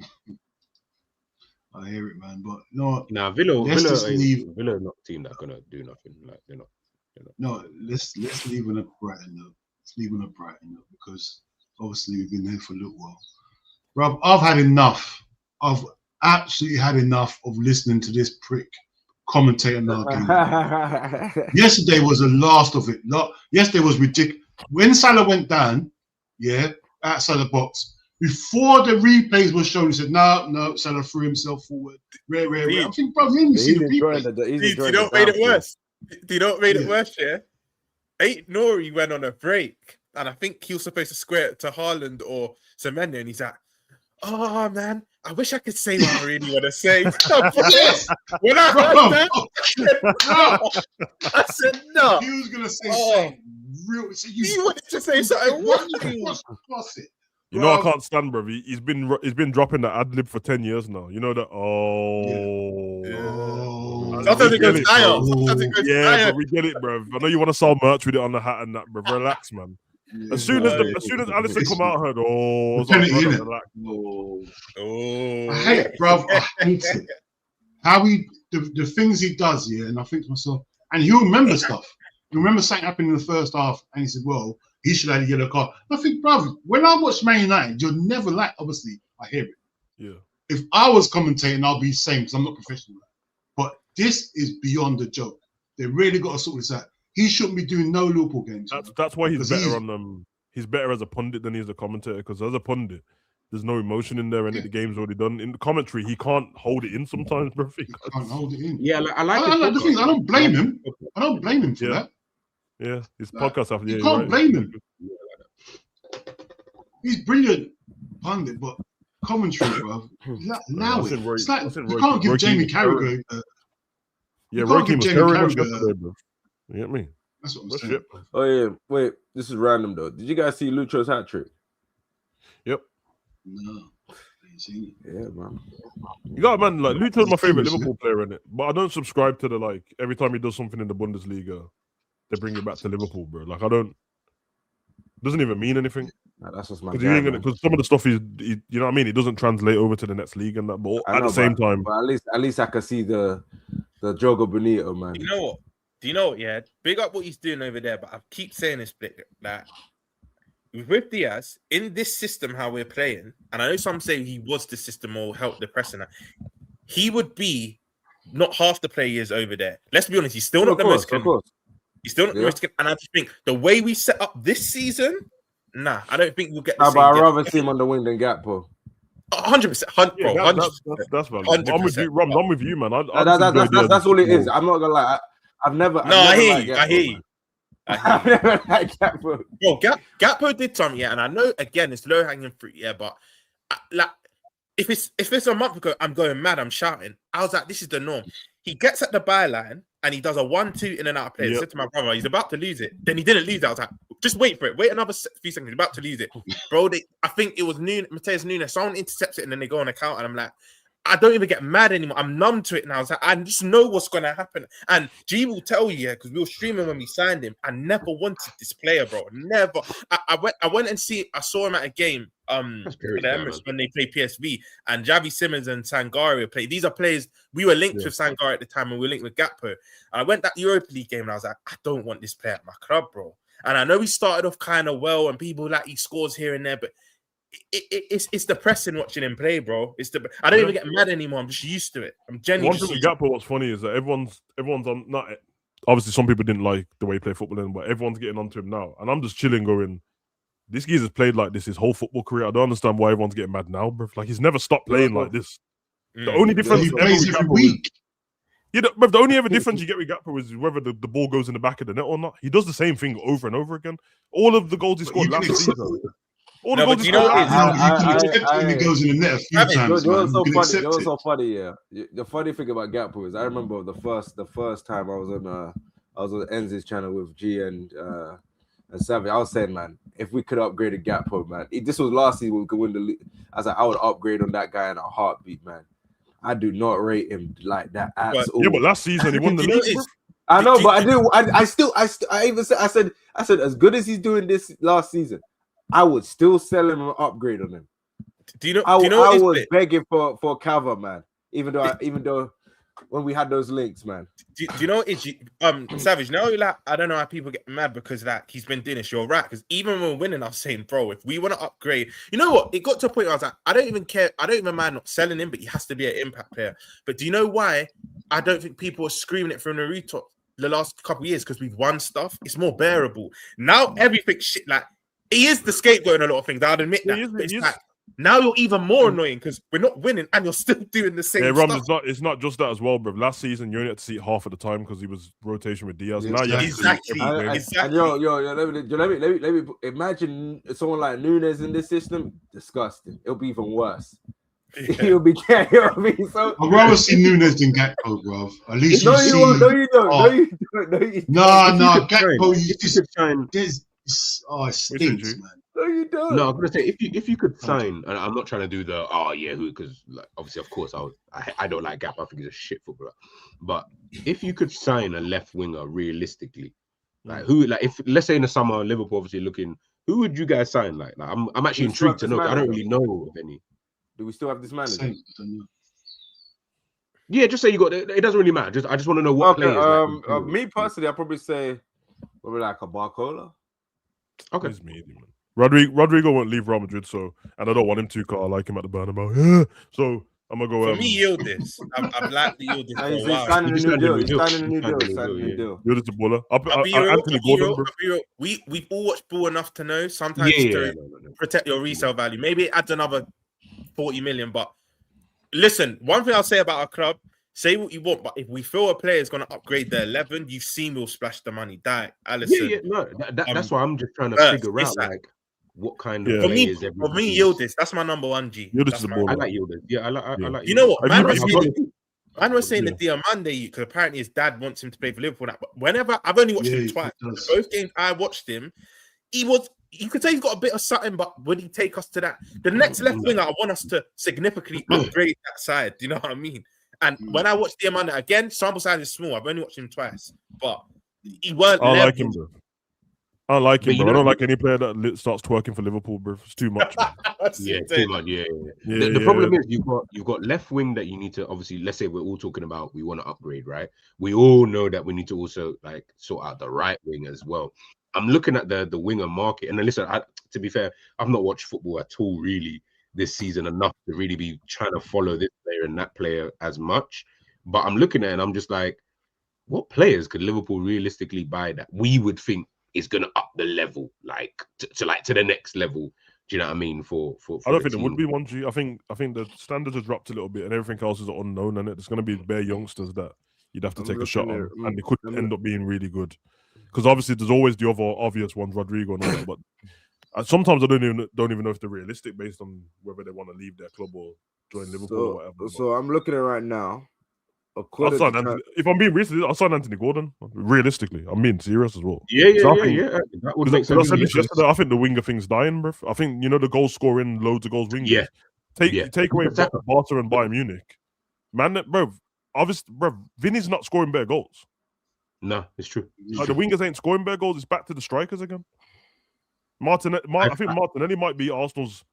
I hear it, man. But no, Villa not a team that's gonna do nothing. Like they're not. No, let's leave on a brighter note. Because obviously we've been here for a little while. Rob, I've had enough. I've absolutely had enough of listening to this prick commentating our game. Yesterday was the last of it. Yesterday was ridiculous. When Salah went down, outside the box, Before the replays were shown, he said, no, Salah threw himself forward. Rare. I think, bro, you ain't seen the replay. He's Do you know what made it worse? Do you know what made it worse, yeah? Nori went on a break, and I think he was supposed to square it to Haaland or Semenyo, and he's like, oh, man, I wish I could say what I really want to say. Yes. When I heard that, I said, no. He was going to say something real. So he wanted to say something. Cross it. You know, I can't stand, bro. He's been dropping the ad lib for 10 years now. You know that? Sometimes it goes higher. But we get it, bro. I know you want to sell merch with it on the hat and that, bro. Relax, man. Yeah, as soon as Alisson come out, I heard, I hate it, bro. I hate it. How the things he does, and I think to myself, and he'll remember stuff. He'll remember something happened in the first half, and he said, well, he should have had a yellow card. I think, brother, when I watch Man United, you're never like, obviously, I hear it. Yeah. If I was commentating, I'll be the same because I'm not professional. But this is beyond a joke. They really got to sort this out. He shouldn't be doing no Liverpool games. That's why he's better he's better as a pundit than he is a commentator, because as a pundit, there's no emotion in there, and the game's already done. In the commentary, he can't hold it in sometimes, bro. He can't hold it in. Yeah, I like the thing. I don't blame him. I don't blame him for that. Yeah, his podcast after you can't blame him. He's brilliant pundit, but commentary, bro. Now it's like you can't give Jamie Carragher. Roy Keane was terrible yesterday, bro. You get me? That's what I'm saying. Oh yeah, wait. This is random though. Did you guys see Lucho's hat trick? Yep. No. Yeah, man. You got man, like Lucho's my favorite Liverpool player in it, but I don't subscribe to the like every time he does something in the Bundesliga, they bring it back to Liverpool, bro. Like I don't. Doesn't even mean anything. Nah, that's just my because some of the stuff you know what I mean. It doesn't translate over to the next league and that. But at the same time, but at least I can see the Jogo Bonito, man. You know what? Do you know what? Yeah, big up what he's doing over there. But I keep saying this, that with Diaz in this system, how we're playing, and I know some say he was the system or helped the press, and he would be not half the players over there. Let's be honest, he's still not the most. He's still not the most, and I just think the way we set up this season, I don't think we'll get. I'd rather see him on the wing than Gakpo. 100%, bro. 100%. That's valid. I'm with you, Rob. I'm with you, man. That's all it is. I'm not gonna lie. I've never. I hear you. I've never liked Gakpo. Bro, Gakpo did something, and I know again it's low hanging fruit, but like if it's a month ago, I'm going mad. I'm shouting. I was like, this is the norm. He gets at the byline and he does a 1-2 in and out play. I said to my brother, he's about to lose it. Then he didn't lose it. I was like, just wait for it. Wait another few seconds. He's about to lose it. Bro, I think it was Mateus Nunes. Someone intercepts it and then they go on a count. And I'm like, I don't even get mad anymore. I'm numb to it now. I was like, I just know what's going to happen. And G will tell you, because we were streaming when we signed him. I never wanted this player, bro. Never. I went and I saw him at a game when they play PSV, and Javi Simmons and Sangare played. These are players we were linked with Sangare at the time, and we were linked with Gakpo. And I went that Europa League game and I was like, I don't want this player at my club, bro. And I know he started off kind of well, and people like he scores here and there, but it's depressing watching him play, bro. I don't even get mad anymore. I'm just used to it. I'm genuinely. One thing with Gakpo, what's funny is that everyone's on not. Obviously, some people didn't like the way he played football, but everyone's getting onto him now, and I'm just chilling, going, this geezer's played like this his whole football career. I don't understand why everyone's getting mad now, bro. Like he's never stopped playing like this. The only difference he plays every week. But the only difference you get with Gakpo is whether the ball goes in the back of the net or not. He does the same thing over and over again. All of the goals he scored last season. All the goals he scored. He goes in the net a few times. You're so funny, yeah. The funny thing about Gakpo is I remember the first time I was on Enzi's channel with G and Savvy. I was saying, man, if we could upgrade a Gakpo, man, this was last season we could win the league. I was like, I would upgrade on that guy in a heartbeat, man. I do not rate him like that at all. Yeah, but last season he won the league. I know, but I do. I even said, I said, as good as he's doing this last season, I would still sell him an upgrade on him. I was begging for Cava, man. Even though when we had those links, man. Do you know it's Savage? No, like I don't know how people get mad because like he's been doing this. You're right, because even when we're winning, I was saying, bro, if we want to upgrade, you know what? It got to a point where I was like, I don't even care. I don't even mind not selling him, but he has to be an impact player. But do you know why? I don't think people are screaming it from the rooftop the last couple of years because we've won stuff. It's more bearable now. Everything shit like he is the scapegoat in a lot of things. I'd admit that. Now you're even more annoying because we're not winning and you're still doing the same Ram, stuff. it's not just that as well, bro. Last season you only had to see it half of the time because he was rotation with Diaz. Now you have to see Exactly. every game. Exactly. And let me imagine someone like Nunes in this system. Disgusting. It'll be even worse. Yeah. He'll be so. I'd rather see Nunes than Gakpo, bro. At least No, you you see. won't. No, you don't. Oh. No, you don't. No, you don't. No, Gakpo. If you could sign, It stinks, man. No, you don't. no, I'm gonna say if you could sign, and I'm not trying to do the who, because like, obviously of course I don't like Gap. I think he's a shit footballer. But if you could sign a left winger realistically, like who, like if let's say in the summer Liverpool obviously looking, who would you guys sign? Like I'm actually intrigued to know. I don't really know of any. Do we still have this manager? Yeah, just say you got it. It doesn't really matter. I just want to know what players. Me personally, I'd probably say probably like a Barcola. Okay. He's meaty, man. Rodrigo won't leave Real Madrid, so and I don't want him to because I like him at the Bernabeu. So I'm gonna go. For me, Yildiz. I've liked the Yildiz for a He's while. signing a new deal. He's signing a new Signing deal. a Signing a new new deal. Yildiz the baller. I'll be real, Anthony Gordon, bro. We've all watched ball enough to know sometimes to protect your resale value. Maybe it adds another 40 million. But listen, one thing I'll say about our club, say what you want, but if we feel a player is going to upgrade their 11, you've seen we'll splash the money. Alisson. No, that's why I'm just trying to figure out like what kind of players. For me, Yildiz, that's my number one G. Yildiz is a baller. I like Yildiz. Yeah, I like. Yildiz. You know what? Man was saying Yeah. the Diamande because apparently his dad wants him to play for Liverpool. Now, but whenever I've only watched him twice, both games I watched him, you could say he's got a bit of something, but would he take us to that? The next left winger, I want us to significantly upgrade that side. Do you know what I mean? And when I watched Diamande again, sample size is small. I've only watched him twice, but he weren't. I like him, bro. I like him, But bro. I don't like any player that starts twerking for Liverpool, bro. It's too much. Yeah, too much. Yeah. The problem is you've got left wing that you need to obviously. Let's say we're all talking about we want to upgrade, right? We all know that we need to also like sort out the right wing as well. I'm looking at the winger market, and then listen. To be fair, I've not watched football at all really this season enough to really be trying to follow this player and that player as much. But I'm looking at it and I'm just like, what players could Liverpool realistically buy that we would think is going to up the level, like to the next level? Do you know what I mean? For I don't think there would be one G. I think the standards have dropped a little bit, and everything else is unknown. And there's going to be bare youngsters that you'd have to take a shot on, and they could end up being really good. Because obviously there's always the other obvious ones, Rodrigo and all that. But sometimes I don't even know if they're realistic based on whether they want to leave their club or join Liverpool or whatever. So I'm looking at it right now. If I'm being realistic, I'll sign Anthony Gordon. Realistically, I'm being serious as well. Yeah. That would make sense. I think the winger thing's dying, bro. I think the goal scoring, loads of goals, wingers. Yeah. Take away Barca and Bayern Munich, man. Bro, obviously, bro, Vinny's not scoring better goals. No, it's true. Like, the wingers ain't scoring better goals. It's back to the strikers again. I think Martinelli might be Arsenal's.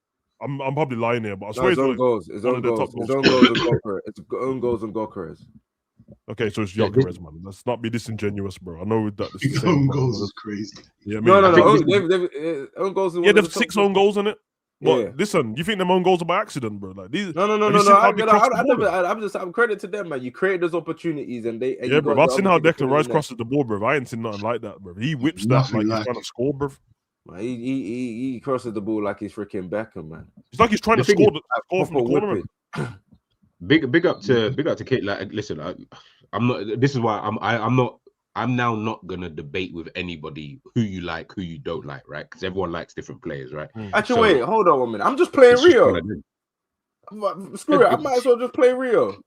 I'm probably lying here, but I swear his own goals. His own goals and Gyökeres. It's own goals and Gyökeres. Okay, so it's Gyökeres, man. Let's not be disingenuous, bro. I know that His own goals is crazy. Yeah, I mean, no. Own goals. Yeah, there's 6 own goals in it. But listen, you think them own goals are by accident, bro? Like these. No. I'm credit to them, man. You create those opportunities, and they. Yeah, bro. I've seen how Declan Rice crosses the ball, bro. I ain't seen nothing like that, bro. He whips that like he's trying to score, bro. He crosses the ball like he's freaking Beckham, man. It's like he's trying to score from the corner. Big up to Kate. Like, listen, I'm not. This is why I'm now not gonna debate with anybody who you like, who you don't like, right? Because everyone likes different players, right? Actually, wait, hold on 1 minute. I'm just playing Rio. Screw it. I might as well just play Rio.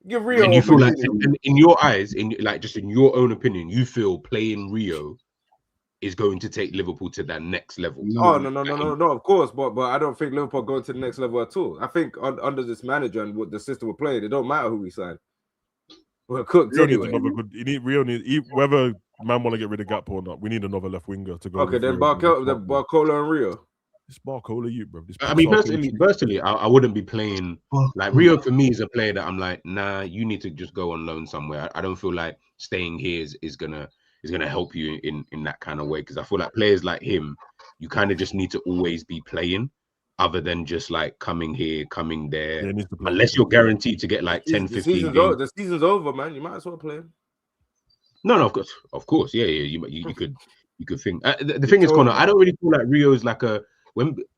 Give Rio. And you feel like, in your eyes, just in your own opinion, you feel playing Rio is going to take Liverpool to that next level. No, of course, but I don't think Liverpool going to the next level at all. I think under this manager and what the system we're playing, it don't matter who we sign. We're cooked anyway. Rio needs whether man want to get rid of Gakpo or not. We need another left winger to go. Okay, then Barcola and Rio. It's Barcola, bro. I mean, personally, I wouldn't be playing like Rio. For me, is a player that I'm like, nah, you need to just go on loan somewhere. I don't feel like staying here is gonna help you in that kind of way, because I feel like players like him, you kind of just need to always be playing, other than just like coming here, coming there. Yeah, unless you're guaranteed to get like 10, 15 games. The season's over, man. You might as well play him. No, of course, yeah. You could think. The thing is, Connor, I don't really feel like Rio is like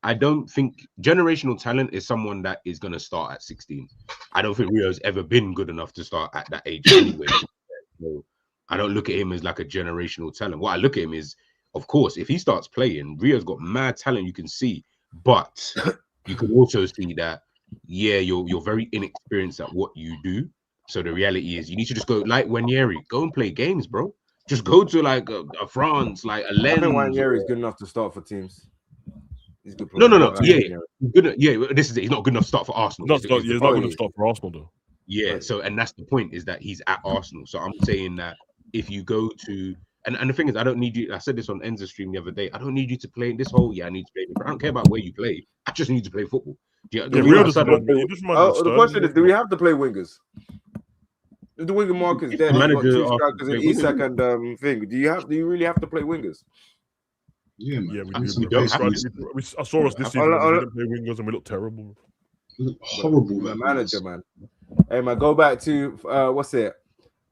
I don't think generational talent is someone that is going to start at 16. I don't think Rio's ever been good enough to start at that age anyway. So I don't look at him as like a generational talent. What I look at him is, of course, if he starts playing, Rio's got mad talent, you can see, but you can also see that, yeah, you're very inexperienced at what you do. So the reality is you need to just go like Wanyeri, go and play games, bro. Just go to like a France, like a Lens. I think Wanyeri is good enough to start for teams. He's good. No. Yeah, good. Yeah, this is it. He's not good enough to start for Arsenal. He's not good enough to start for Arsenal, though. Yeah. So, and that's the point, is that he's at Arsenal. So I'm saying that if you go to, and the thing is, I don't need you. I said this on Enza's stream the other day. I don't need you to play this whole. Yeah, I need to play. I don't care about where you play. I just need to play football. The question is, do we have to play wingers? If the winger market is dead, you've got two strikers in Isak and thing. Do you really have to play wingers? Yeah, man. I saw us this season. We didn't play wingers and we looked terrible. Horrible, man. Manager, man. Hey, man, go back to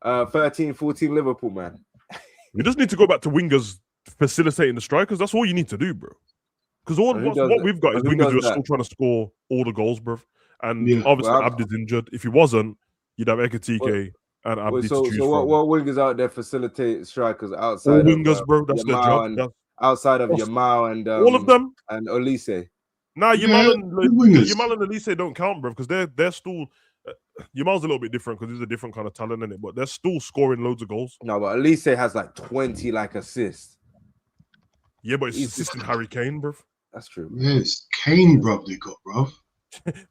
13-14 Liverpool, man. You just need to go back to wingers facilitating the strikers. That's all you need to do, bro. Because what we've got is wingers who are still trying to score all the goals, bro. And obviously, Abdi's injured. If he wasn't, you'd have Ekatike and Abdi to choose from. What wingers out there facilitate strikers outside? All wingers, bro. That's their job. Outside of Yamal and all of them and Olise. Nah, Yamal and Olise don't count, bro, because they're still. Yamal's a little bit different because he's a different kind of talent in it, but they're still scoring loads of goals. No, but Olise has like 20 assists. Yeah, but it's assisting Harry Kane, bro. That's true. Yes, Kane, bro. They got, bro.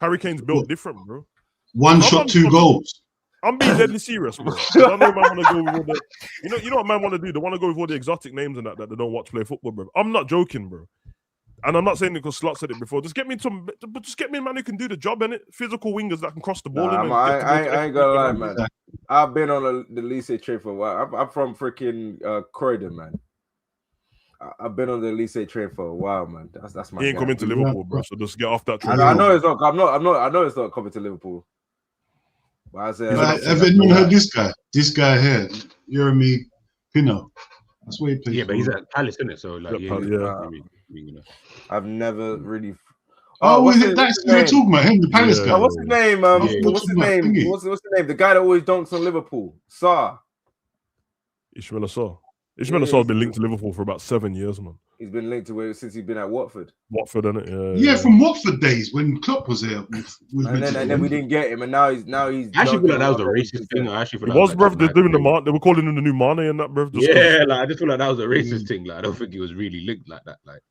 Harry Kane's built different, bro. One shot, 2 goals. I'm being deadly serious, bro. I know man want to go with all the, you know what man want to do? They want to go with all the exotic names and that they don't watch play football, bro. I'm not joking, bro. And I'm not saying it because Slot said it before. Just get me a man who can do the job, innit? Physical wingers that can cross the ball. I ain't gonna lie, man. I've been on the Lise train for a while. I'm from freaking Croydon, man. I've been on the Lise train for a while, man. That's my. He ain't coming to Liverpool, bro. So just get off that train. I know it's not. I know it's not coming to Liverpool. But I said, have anyone heard this guy? This guy here, Jeremy Pino. That's where he plays. Yeah, but he's at Palace, isn't it? So like, I've never really. That's what we're talking about. Him, the Palace guy. What's his name? What's his name? What's the name? The guy that always dunks on Liverpool. Sarr. Ismaila Sarr. Ismaila Sarr's been linked to Liverpool for about 7 years, man. He's been linked to since he's been at Watford. Watford, innit? Yeah, from Watford days when Klopp was here. And then we didn't get him, and now he's. I actually feel like that was a racist thing. It was, bruv. They're doing they were calling him the new Mane and that, bruv. Yeah, like I just feel like that was a racist thing. Like I don't think he was really linked like that. Like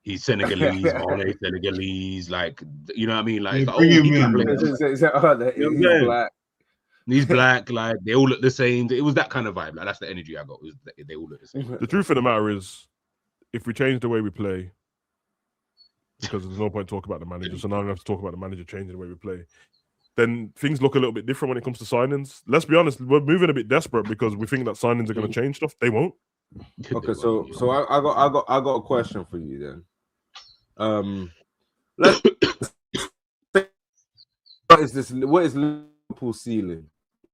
he's Senegalese, Mane Senegalese. Like you know what I mean? Like he's black. He's black. Like they all look the same. It was that kind of vibe. Like that's the energy I got. They all look the same. The truth of the matter is, if we change the way we play, because there's no point talking about the manager, so now I'm going to have to talk about the manager changing the way we play, then things look a little bit different when it comes to signings. Let's be honest, we're moving a bit desperate because we think that signings are going to change stuff. They won't. Okay, so I got a question for you then. What is Liverpool ceiling?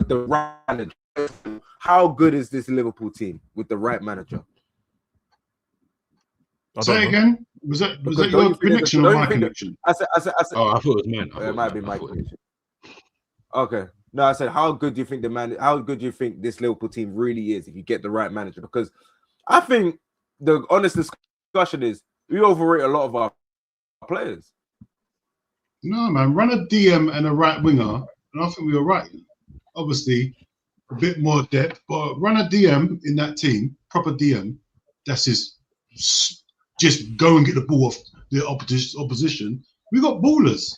The right manager. How good is this Liverpool team with the right manager? Say again. Was that your connection or my connection? I said. Oh, I thought it was mine. It might be my connection. Okay. No, I said, how good do you think how good do you think this Liverpool team really is if you get the right manager? Because I think the honest discussion is we overrate a lot of our players. No, man. Run a DM and a right winger, and I think we were right. Obviously, a bit more depth, but run a DM in that team, proper DM. That's just go and get the ball off the opposition. We got ballers.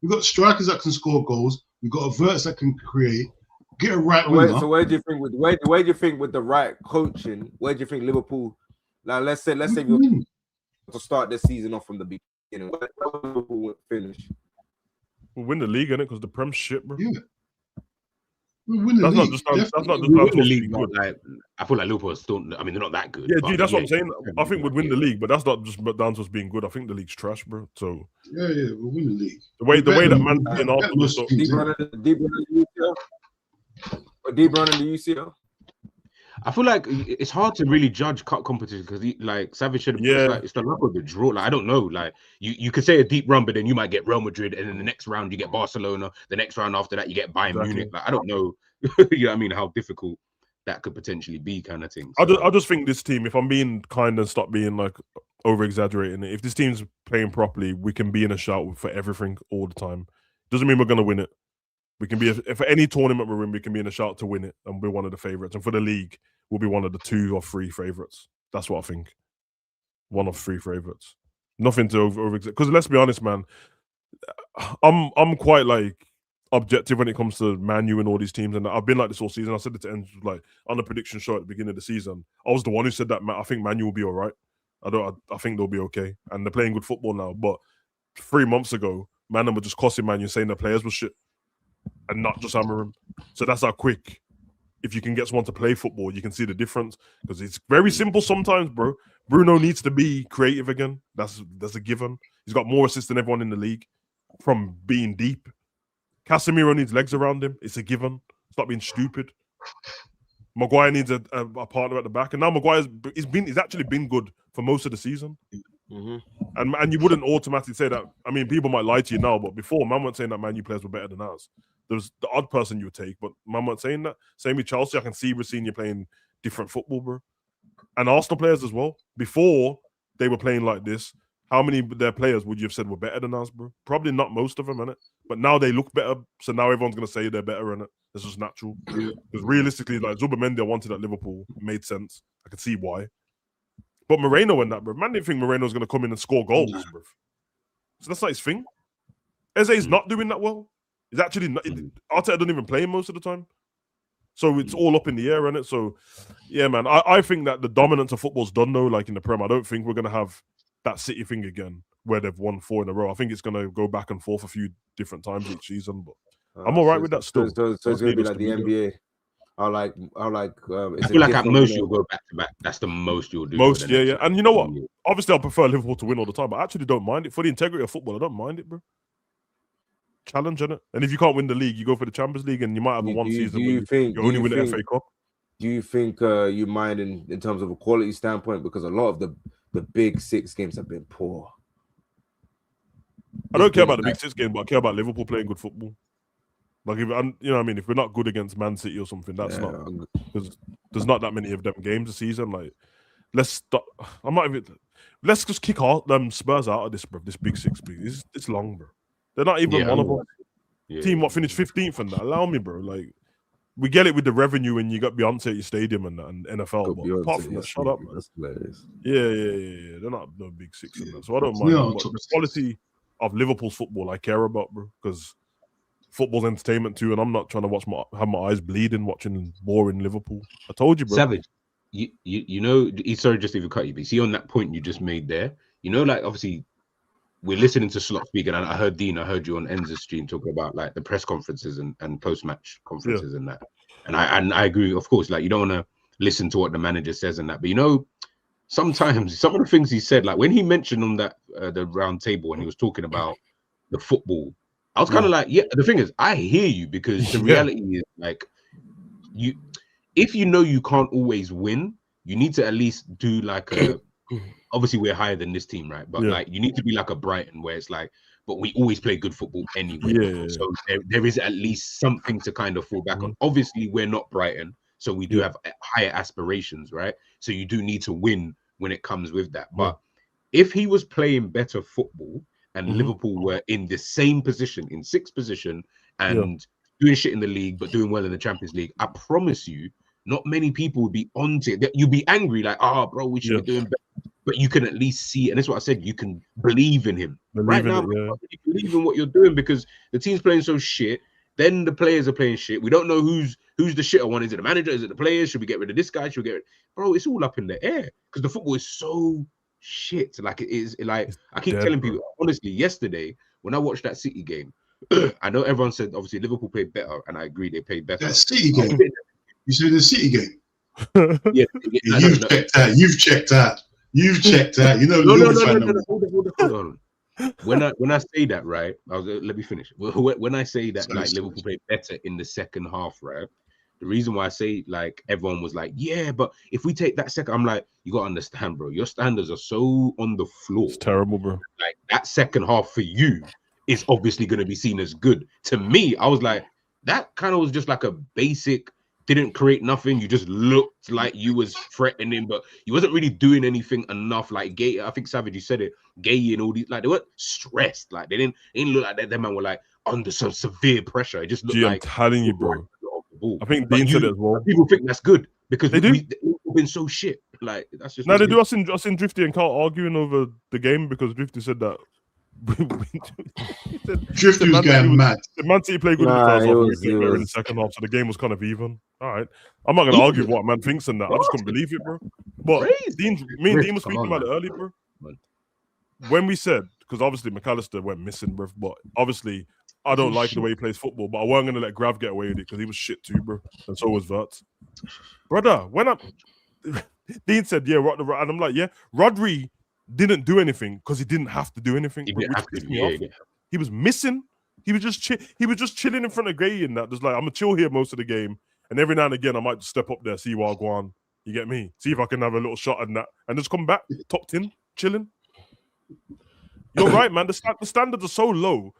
We got strikers that can score goals. We got verts that can create. Get a right winger. So where do you think with the right coaching? Where do you think Liverpool? Now let's say we to start the season off from the beginning. Where Liverpool would finish? We'll win the league, innit? Because the Prem shit, bro. Yeah. We'll win the that's league. Not just the league. Like, I feel like Liverpool still. I mean, they're not that good. Yeah, that's what I'm saying. I think we'd win the league, but that's not just down to us being good. I think the league's trash, bro. So yeah, we'll win the league. The way that Man City and Arsenal deep run in the UCL. I feel like it's hard to really judge cup competition because like Savage said, Yeah. it's the luck of the draw. Like I don't know. Like you could say a deep run, but then you might get Real Madrid, and then the next round you get Barcelona. The next round after that you get Bayern Munich. Like I don't know. You know what I mean? How difficult that could potentially be, kind of thing. So, I just think this team, if I'm being kind and stop being like over exaggerating it, if this team's playing properly, we can be in a shout for everything all the time. Doesn't mean we're gonna win it. We can be for any tournament we're in, we can be in a shout to win it, and we're one of the favorites. And for the league, we'll be one of the 2 or 3 favorites. That's what I think. 1 of 3 favorites. Nothing to over because let's be honest, man. I'm quite like objective when it comes to Man U and all these teams, and I've been like this all season. I said it to end like on the prediction show at the beginning of the season. I was the one who said that I think Man U will be all right. I think they'll be okay, and they're playing good football now. But 3 months ago, Man were just costing Man U, saying their players were shit, and not just hammering. So that's how quick. If you can get someone to play football, you can see the difference because it's very simple sometimes, bro. Bruno needs to be creative again. That's a given. He's got more assists than everyone in the league from being deep. Casemiro needs legs around him. It's a given. Stop being stupid. Maguire needs a partner at the back, and now he's actually been good for most of the season. Mm-hmm. And you wouldn't automatically say that. I mean, people might lie to you now, but before, man weren't saying that Man U players were better than ours. There was the odd person you would take, but man weren't saying that. Same with Chelsea. I can see we're seeing you playing different football, bro. And Arsenal players as well. Before they were playing like this, how many of their players would you have said were better than us, bro? Probably not most of them, innit? But now they look better, so now everyone's going to say they're better, innit? This is natural. Because realistically, like Zubimendi, I wanted at Liverpool. Made sense. I could see why. But Moreno and that, bro. Man didn't think Moreno was going to come in and score goals, bro. So that's not his thing. Eze's not doing that well. He's actually not. Arteta doesn't even play him most of the time. So it's all up in the air, innit? So, yeah, man. I think that the dominance of football's done, though, like in the Prem. I don't think we're going to have that City thing again where they've won 4 in a row. I think it's going to go back and forth a few different times each season, but I'm all right with that still. So it's going to be like the NBA. I like. I feel like at most you'll go back to back. That's the most you'll do. Most, yeah. And you know what? Obviously, I prefer Liverpool to win all the time, but I actually don't mind it. For the integrity of football, I don't mind it, bro. Challenge, innit? And if you can't win the league, you go for the Champions League, and you might have one season where you only win the FA Cup. Do you think you mind in terms of a quality standpoint? Because a lot of the big 6 games have been poor. I don't care about the big 6 game, but I care about Liverpool playing good football. Like, if, you know what I mean? If we're not good against Man City or something, that's not because there's not that many of them games a season. Like, let's stop. Let's just kick them Spurs out of this, bro. This big 6, please. It's long, bro. They're not even one of them. Team what finished 15th and that. Allow me, bro. Like, we get it with the revenue when you got Beyonce at your stadium and NFL. But apart from that, shut up, man. That's hilarious. Yeah. They're not no big 6 in that. So I don't mind. But the quality of Liverpool's football I care about, bro, because football's entertainment too, and I'm not trying to have my eyes bleeding watching boring Liverpool. I told you, bro. Savage, you know, sorry, just even cut you, but see on that point you just made there, you know, like obviously we're listening to Slot speak, and I heard Dean, I heard you on Enza's stream talking about like the press conferences and post-match conferences and that, and I agree, of course, like you don't want to listen to what the manager says and that, but you know, sometimes some of the things he said, like when he mentioned on that the round table when he was talking about the football, I was kind of like, yeah, the thing is, I hear you, because the reality is like, if you know you can't always win, you need to at least do like a, obviously we're higher than this team, right? But like, you need to be like a Brighton where it's like, but we always play good football anyway. So there is at least something to kind of fall back on. Obviously, we're not Brighton, so we do have higher aspirations, right? So you do need to win when it comes with that. But if he was playing better football, and Liverpool were in the same position, in 6th position, and doing shit in the league, but doing well in the Champions League, I promise you, not many people would be onto it. You'd be angry, like, bro, we should be doing better. But you can at least see, and that's what I said, you can believe in him. Right now, you believe in what you're doing, because the team's playing so shit, then the players are playing shit. We don't know who's the shitter one. Is it the manager? Is it the players? Should we get rid of this guy? Should we get rid? Bro, it's all up in the air, because the football is so shit. Like, it is, like, I keep telling people, honestly, yesterday when I watched that City game, I know everyone said obviously Liverpool played better, and I agree they played better. That City game, you said the City game. You've checked out. You know, no. Hold on. When I say that, right, let me finish. When I say that, like, Liverpool played better in the second half, right, The reason why I say like everyone was like, yeah, but if we take that second, I'm like, you gotta understand, bro. Your standards are so on the floor. It's terrible, bro. Like that second half for you is obviously going to be seen as good. To me, I was like, that kind of was just like a basic, didn't create nothing. You just looked like you was threatening, but you wasn't really doing anything enough. Like Gay, I think Savage, you said it, Gay and all these, like they weren't stressed. Like they didn't look like that. Them man were like under some severe pressure. It just looked like I'm telling you, bro. I think But Dean said it as well. People think that's good because They do. we've been so shit. Like that's just No, what they it do. is. I seen Drifty and Carl arguing over the game because Drifty said that. Drifty was going mad. The Man City played good in the Nah, first half, it and was- we played it better in the was- second half, so the game was kind of even. All right, I'm not gonna argue with what man thinks and that. I just couldn't believe it, bro. But me and Dean was speaking about it earlier, bro. When we said, because obviously McAllister went missing, bro. But obviously I don't like the way he plays football, but I weren't gonna let Grav get away with it because he was shit too, bro. And so was Vert. Brother, when Dean said, yeah, and I'm like, yeah, Rodri didn't do anything because he didn't have to do anything. He Which didn't have to, pissed me yeah, off. yeah. He was missing. He was just chilling in front of Gay and that. Just like, I'm gonna chill here most of the game, and every now and again I might just step up there, see what I go on. You get me? See if I can have a little shot at that, and just come back, tucked in, chilling. You're right, man. The standards are so low,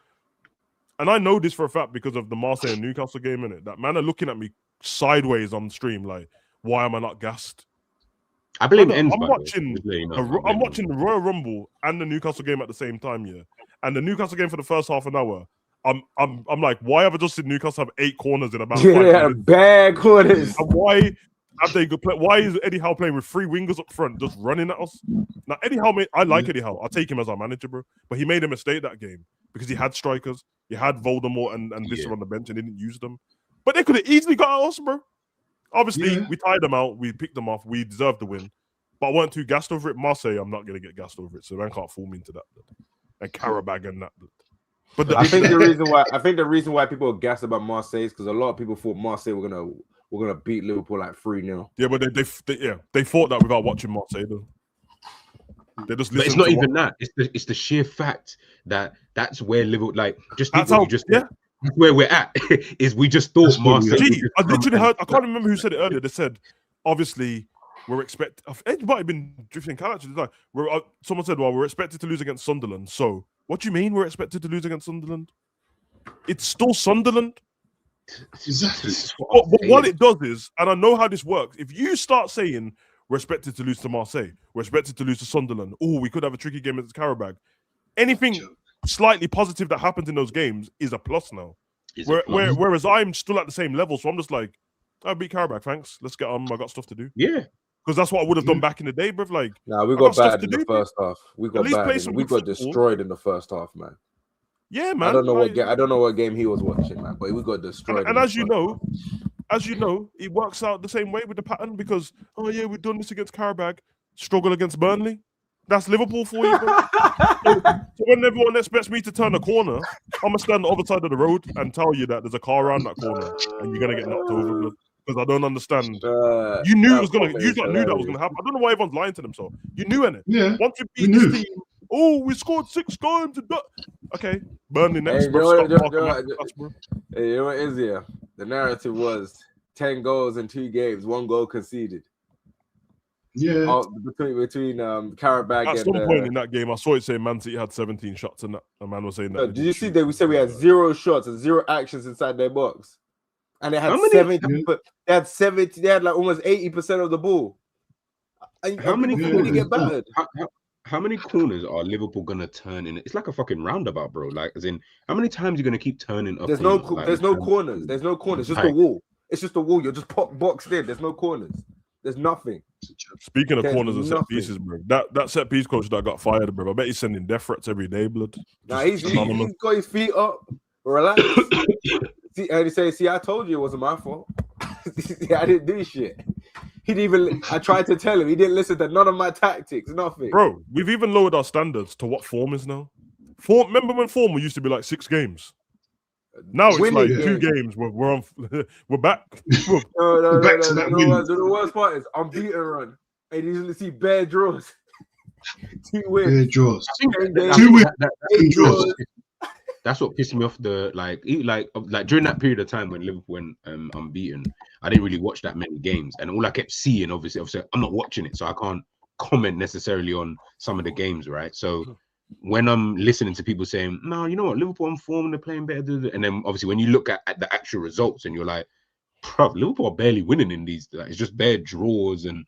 and I know this for a fact because of the Marseille and Newcastle game, innit? That man are looking at me sideways on stream, like, why am I not gassed? I blame Brother, Enz. I'm by the way. watching. Just let you know, I I'm blame watching the Royal Rumble and the Newcastle game at the same time, yeah. And the Newcastle game for the first half an hour, I'm like, why have I just seen Newcastle have 8 corners in about 5 Yeah, minutes? bad corners. And why have they good play? Why is Eddie Howe playing with 3 wingers up front, just running at us? Now Eddie Howe, I like Eddie Howe. I'll take him as our manager, bro. But he made a mistake that game because he had strikers, he had Voldemort and Visser on the bench and didn't use them. But they could have easily got at us, bro. Obviously, we tied them out, we picked them off, we deserved the win. But I weren't too gassed over it. Marseille, I'm not going to get gassed over it. So man can't fool me into that. And Karabag and that. But I think the reason why people are gassed about Marseille is because a lot of people thought Marseille were gonna beat Liverpool like 3-0. Yeah, but they thought that without watching Marseille though. They just But it's not even that. It's the sheer fact that that's where Liverpool, like, just That's what how- you just yeah. said. That's where we're at. Is we just thought That's what we Marseille. Gee, I literally heard. I can't remember who said it earlier. They said, obviously, we're expected. It might have been drifting characters. Like, someone said, well, we're expected to lose against Sunderland. So, what do you mean we're expected to lose against Sunderland? It's still Sunderland. Exactly. But what it does is, and I know how this works. If you start saying we're expected to lose to Marseille, we're expected to lose to Sunderland. Oh, we could have a tricky game against Karabag. Anything slightly positive that happens in those games is a plus now. Whereas I'm still at the same level, so I'm just like, I beat Karabag, thanks. Let's get on. I got stuff to do. Yeah. Because that's what I would have done back in the day, bruv. Like, Nah, we I got stuff bad to in the do, first half. We got least play bad. some We good got football. destroyed in the first half, man. yeah, man. I don't know like, I don't know what game he was watching, man. But we got destroyed. And in the as you first know, it works out the same way with the pattern because, oh yeah, we've done this against Karabag, struggle against Burnley. That's Liverpool for you, bro. So when everyone expects me to turn a corner, I'm gonna stand on the other side of the road and tell you that there's a car around that corner and you're gonna get knocked over, because I don't understand. You knew it was gonna. You knew that was gonna happen. I don't know why everyone's lying to themselves. You knew it. Yeah. Once you we beat knew. this team, oh, we scored 6 times. Okay, Burnley next, Hey, bro. you know Stop what- marking us, bro. Hey, you know what is here? The narrative was 10 goals in 2 games, 1 goal conceded. Yeah. Between Karabag At and some point in that game, I saw it saying Man City had 17 shots, and that a man was saying that. did you see that we said we had 0 shots and 0 actions inside their box, and they had How many- 70. But they had 70. They had like almost 80% of the ball. And How many people really get corners? battered? How many corners are Liverpool gonna turn in? It's like a fucking roundabout, bro. Like, as in, how many times are you gonna keep turning up? There's no corners. There's no corners. Just a Right. wall. It's just a wall. You're just boxed in. There's no corners. There's nothing. Speaking of There's corners and set nothing. pieces, bro, that set piece coach that got fired, bro, I bet he's sending death threats every day, blood. Now Just he's anonymous. got his feet up. Relax. See, and he say, "See, I told you it wasn't my fault. See, I didn't do shit." He didn't even. I tried to tell him. He didn't listen to none of my tactics. Nothing. Bro, we've even lowered our standards to what form is now. Remember when form used to be like 6 games? Now it's Winning like 2 games. We're on. We're back. No. Back to that win. The worst part is unbeaten run, and you usually see bare draws. 2 wins. Yeah, draws. I think 10 games. 2 wins. that- 8 draws. draws. That's what pissed me off. Like during that period of time when Liverpool went unbeaten, I didn't really watch that many games, and all I kept seeing, obviously, I'm not watching it, so I can't comment necessarily on some of the games, right? So when I'm listening to people saying, "No, you know what, Liverpool on form, they're playing better," and then obviously when you look at the actual results, and you're like, "Bro, Liverpool are barely winning in these. Like, it's just bare draws and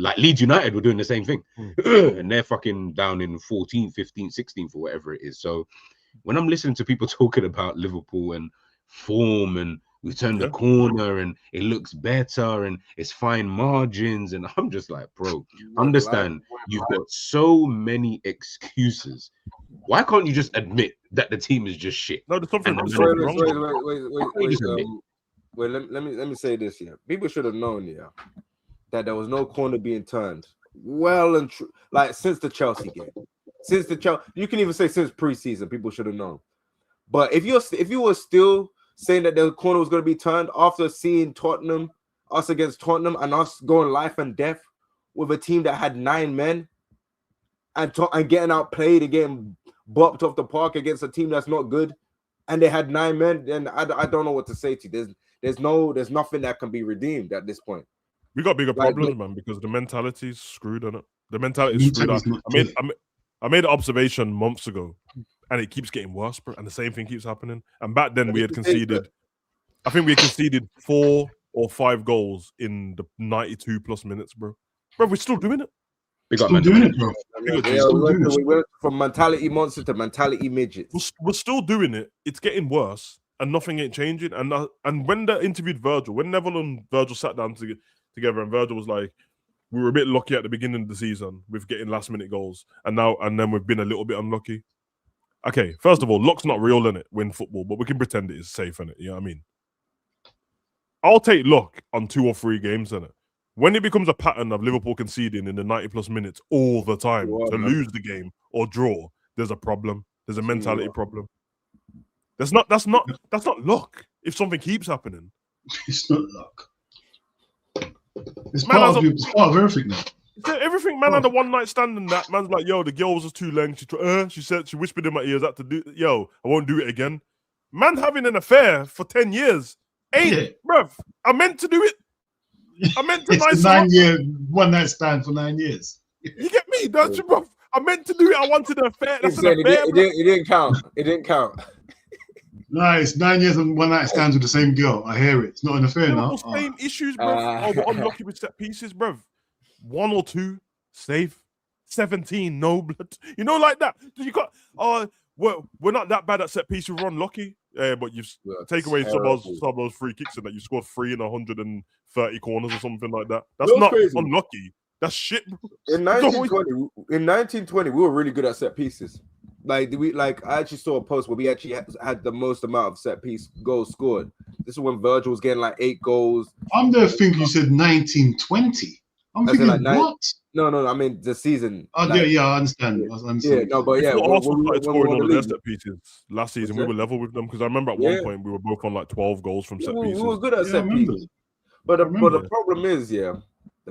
like Leeds United were doing the same thing, and they're fucking down in 14th, 15th, 16th, or whatever it is." So when I'm listening to people talking about Liverpool and form and we turned the corner and it looks better and it's fine margins, and I'm just like, bro, understand you've got so many excuses. Why can't you just admit that the team is just shit? No, there's something wrong. Wait, let me say this here. People should have known, that there was no corner being turned. Well and true, like since the Chelsea game. You can even say since preseason, people should have known. But if you were still saying that the corner was going to be turned after seeing us against Tottenham, and us going life and death with a team that had 9 men and getting outplayed and getting bopped off the park against a team that's not good, and they had 9 men, then I don't know what to say to you. There's nothing that can be redeemed at this point. We got bigger problems, man, because the mentality is screwed on it. The mentality is screwed. I made an observation months ago, and it keeps getting worse, bro. And the same thing keeps happening. And back then we had conceded, I think we conceded 4 or 5 goals in the 92 plus minutes, bro. Bro, we're still doing it. Still doing it, bro. We went from mentality monster to mentality midget. We're still doing it. It's getting worse, and nothing ain't changing. And when they interviewed Virgil, when Neville and Virgil sat down together, and Virgil was like, we were a bit lucky at the beginning of the season with getting last minute goals, and then we've been a little bit unlucky. Okay, first of all, luck's not real in it when football, but we can pretend it is safe in it. You know what I mean? I'll take luck on 2 or 3 games in it. When it becomes a pattern of Liverpool conceding in the 90 plus minutes all the time to lose the game or draw, there's a problem. There's a mentality problem. That's not luck. If something keeps happening, it's not luck. It's part of everything now. Everything, man, had a one night stand and that. Man's like, yo, the girl was just too lame. She said, she whispered in my ears that to do, yo, I won't do it again. Man having an affair for 10 years. Bruv, I meant to do it. I meant to it's 9 year one night stand for 9 years. You get me? That's bruv. I meant to do it. I wanted an affair. That's an affair. It didn't count. It didn't count. No, it's 9 years and one night stands with the same girl. I hear it. It's not an affair now. Same issues, bro. We're unlucky with set pieces, bro. 1 or 2 safe, 17 no blood. You know, like that. You got we're not that bad at set pieces. We're unlucky. But you've take away some of those free kicks and that you scored 3 in 130 corners or something like that. That's not crazy. Unlucky. That's shit, bro. In 1920, we were really good at set pieces. I actually saw a post where we actually had the most amount of set piece goals scored. This is when Virgil was getting like 8 goals. I'm there thinking you said 1920. I'm thinking like what? No. I mean the season. Oh yeah, I understand. Yeah, no, but yeah. Arsenal started scoring all the set pieces last season. We were level with them because I remember at one point we were both on like 12 goals from set pieces. We were good at set pieces. But the problem is, the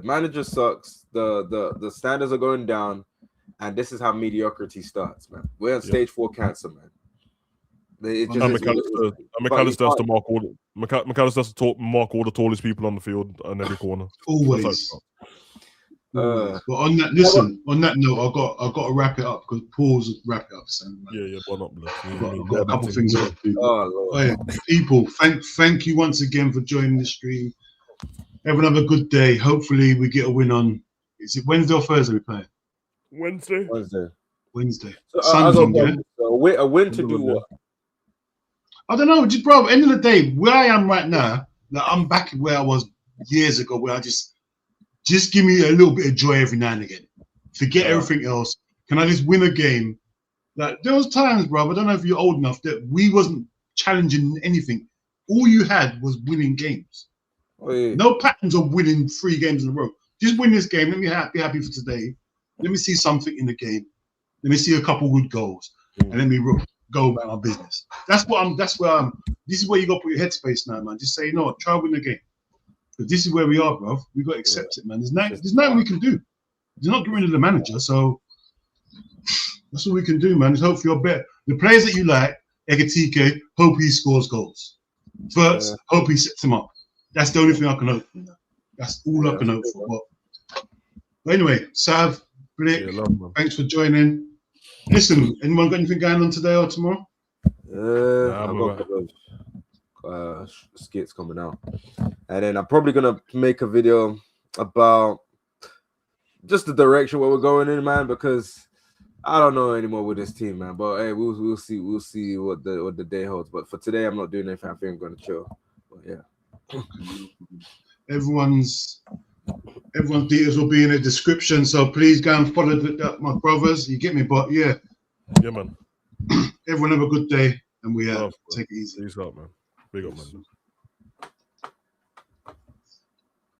manager sucks. The standards are going down. And this is how mediocrity starts, man. We're on stage 4 cancer, man. McAllister has to mark all the tallest people on the field on every corner. Always. But on that note, I got to wrap it up because Paul's wrap it up. I've got a couple of things to do. People, thank you once again for joining the stream. Everyone have a good day. Hopefully we get a win on. Is it Wednesday or Thursday we play? Wednesday. So, a win to do what? I don't know, bro. End of the day, where I am right now, like I'm back where I was years ago, where I just give me a little bit of joy every now and again. Forget everything else. Can I just win a game? Like there was times, bro. I don't know if you're old enough that we wasn't challenging anything. All you had was winning games. No patterns of winning 3 games in a row. Just win this game. Let me be happy for today. Let me see something in the game. Let me see a couple good goals, and let me go about my business. That's where I'm. This is where you got to put your headspace now, man. Just say, you know what, try win the game. But this is where we are, bro. We got to accept it, man. There's nothing we can do. They're not getting rid of the manager, so that's what we can do, man. Just hope for your better. The players that you like, Ekatike, hope he scores goals. Verts, hope he sets him up. That's the only thing I can hope for. That's all I can hope for. But anyway, Sav, Blick, thanks for joining. Listen, anyone got anything going on today or tomorrow? I've got a couple of skits coming out. And then I'm probably going to make a video about just the direction where we're going in, man, because I don't know anymore with this team, man. But hey, we'll see what the day holds. But for today, I'm not doing anything. I think I'm going to chill. But yeah. Everyone's details will be in the description, so please go and follow my brothers. You get me? But yeah, man. Everyone have a good day, and we take it easy. Peace out, man. Big up, man.